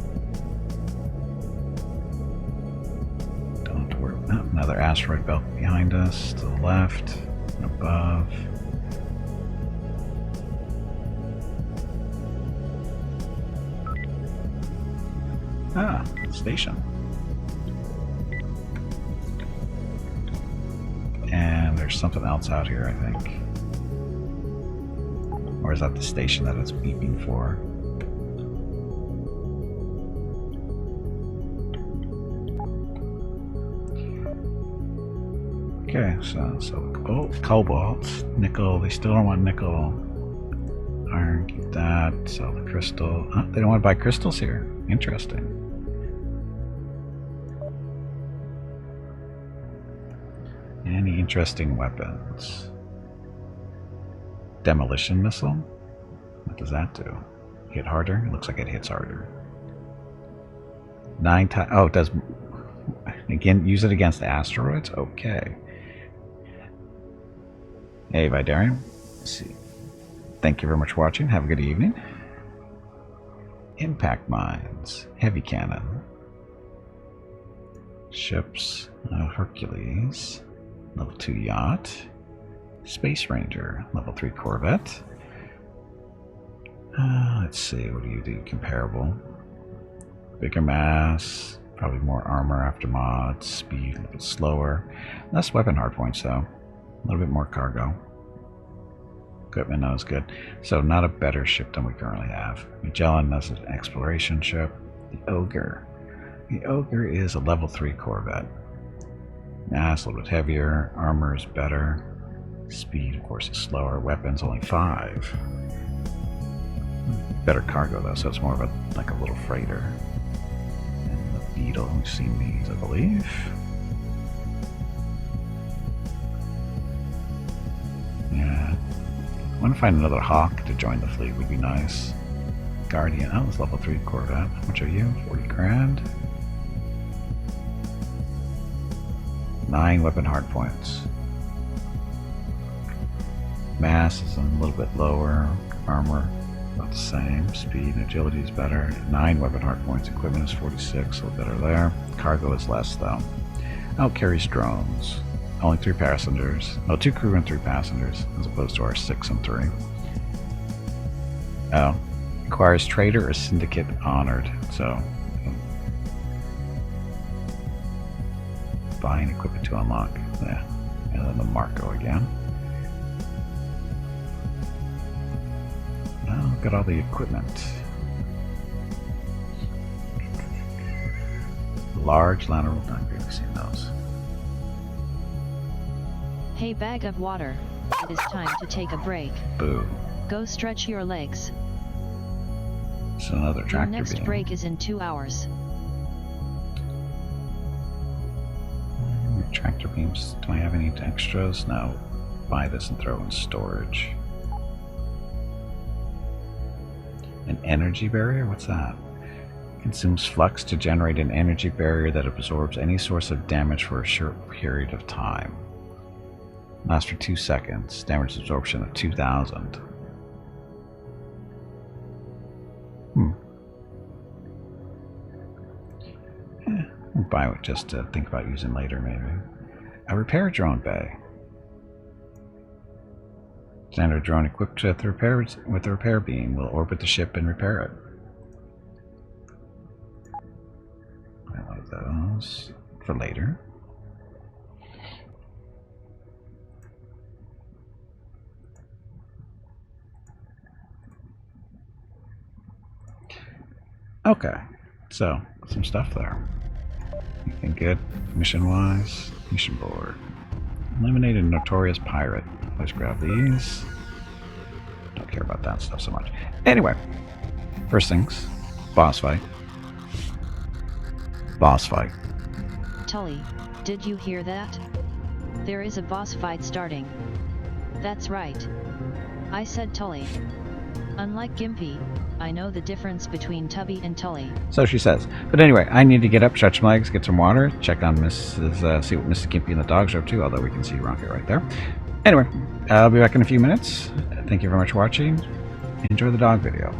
Don't have to worry. Oh, another asteroid belt behind us, to the left, and above. Ah, station. And there's something else out here, I think. Or is that the station that it's beeping for? Okay, so cobalt, nickel, they still don't want nickel. Iron, keep that, sell the crystal. Oh, they don't want to buy crystals here. Interesting. Any interesting weapons? Demolition missile? What does that do? Hit harder? It looks like it hits harder. 9 times. Oh, it does. Again, use it against asteroids? Okay. Hey, Vidarian. Let's see. Thank you very much for watching. Have a good evening. Impact mines. Heavy cannon. Ships. Hercules. Level 2 yacht. Space Ranger. Level 3 Corvette. Let's see. What do you do? Comparable. Bigger mass. Probably more armor after mods. Speed a little bit slower. Less weapon hardpoints though. A little bit more cargo. Equipment, that was good. So not a better ship than we currently have. Magellan, that's an exploration ship. The Ogre. The Ogre is a level 3 Corvette. Mass, a little bit heavier. Armor is better. Speed, of course, is slower. Weapons, only 5. Better cargo, though, so it's more of a like a little freighter. And the Beetle, we've seen these, I believe. Yeah. I want to find another Hawk to join the fleet, would be nice. Guardian, oh, it's level 3 Corvette. How much are you? 40 grand. 9 weapon hardpoints. Mass is a little bit lower. Armor, about the same. Speed and agility is better. 9 weapon hardpoints. Equipment is 46, so better there. Cargo is less, though. Oh, carries drones. Only 3 passengers. No, 2 crew and 3 passengers, as opposed to our 6 and 3. Oh. Requires trader or syndicate honored, so buying equipment to unlock. Yeah. And then the Marco again. Now look at all the equipment. Large lateral tank, we've seen those. Hey, bag of water, it is time to take a break. Boo. Go stretch your legs. So another tractor Your next beam. break is in 2 hours. Tractor beams. Do I have any extras? No. Buy this and throw in storage. An energy barrier? What's that? Consumes flux to generate an energy barrier that absorbs any source of damage for a short period of time. Lasts for 2 seconds. Damage absorption of 2000. I'll buy it just to think about using later, maybe. A repair drone bay. Standard drone equipped with the repair beam will orbit the ship and repair it. One of those for later. Okay, so some stuff there. Anything good mission-wise? Mission board. Eliminate a notorious pirate. Let's grab these. Don't care about that stuff so much. Anyway, first things, boss fight. Boss fight. Tully, did you hear that? There is a boss fight starting. That's right. I said Tully. Unlike Gimpy, I know the difference between Tubby and Tully. So she says. But anyway, I need to get up, stretch my legs, get some water, check on see what Mrs. Gimpy and the dogs are up to, although we can see Rocket right there. Anyway, I'll be back in a few minutes. Thank you very much for watching. Enjoy the dog video.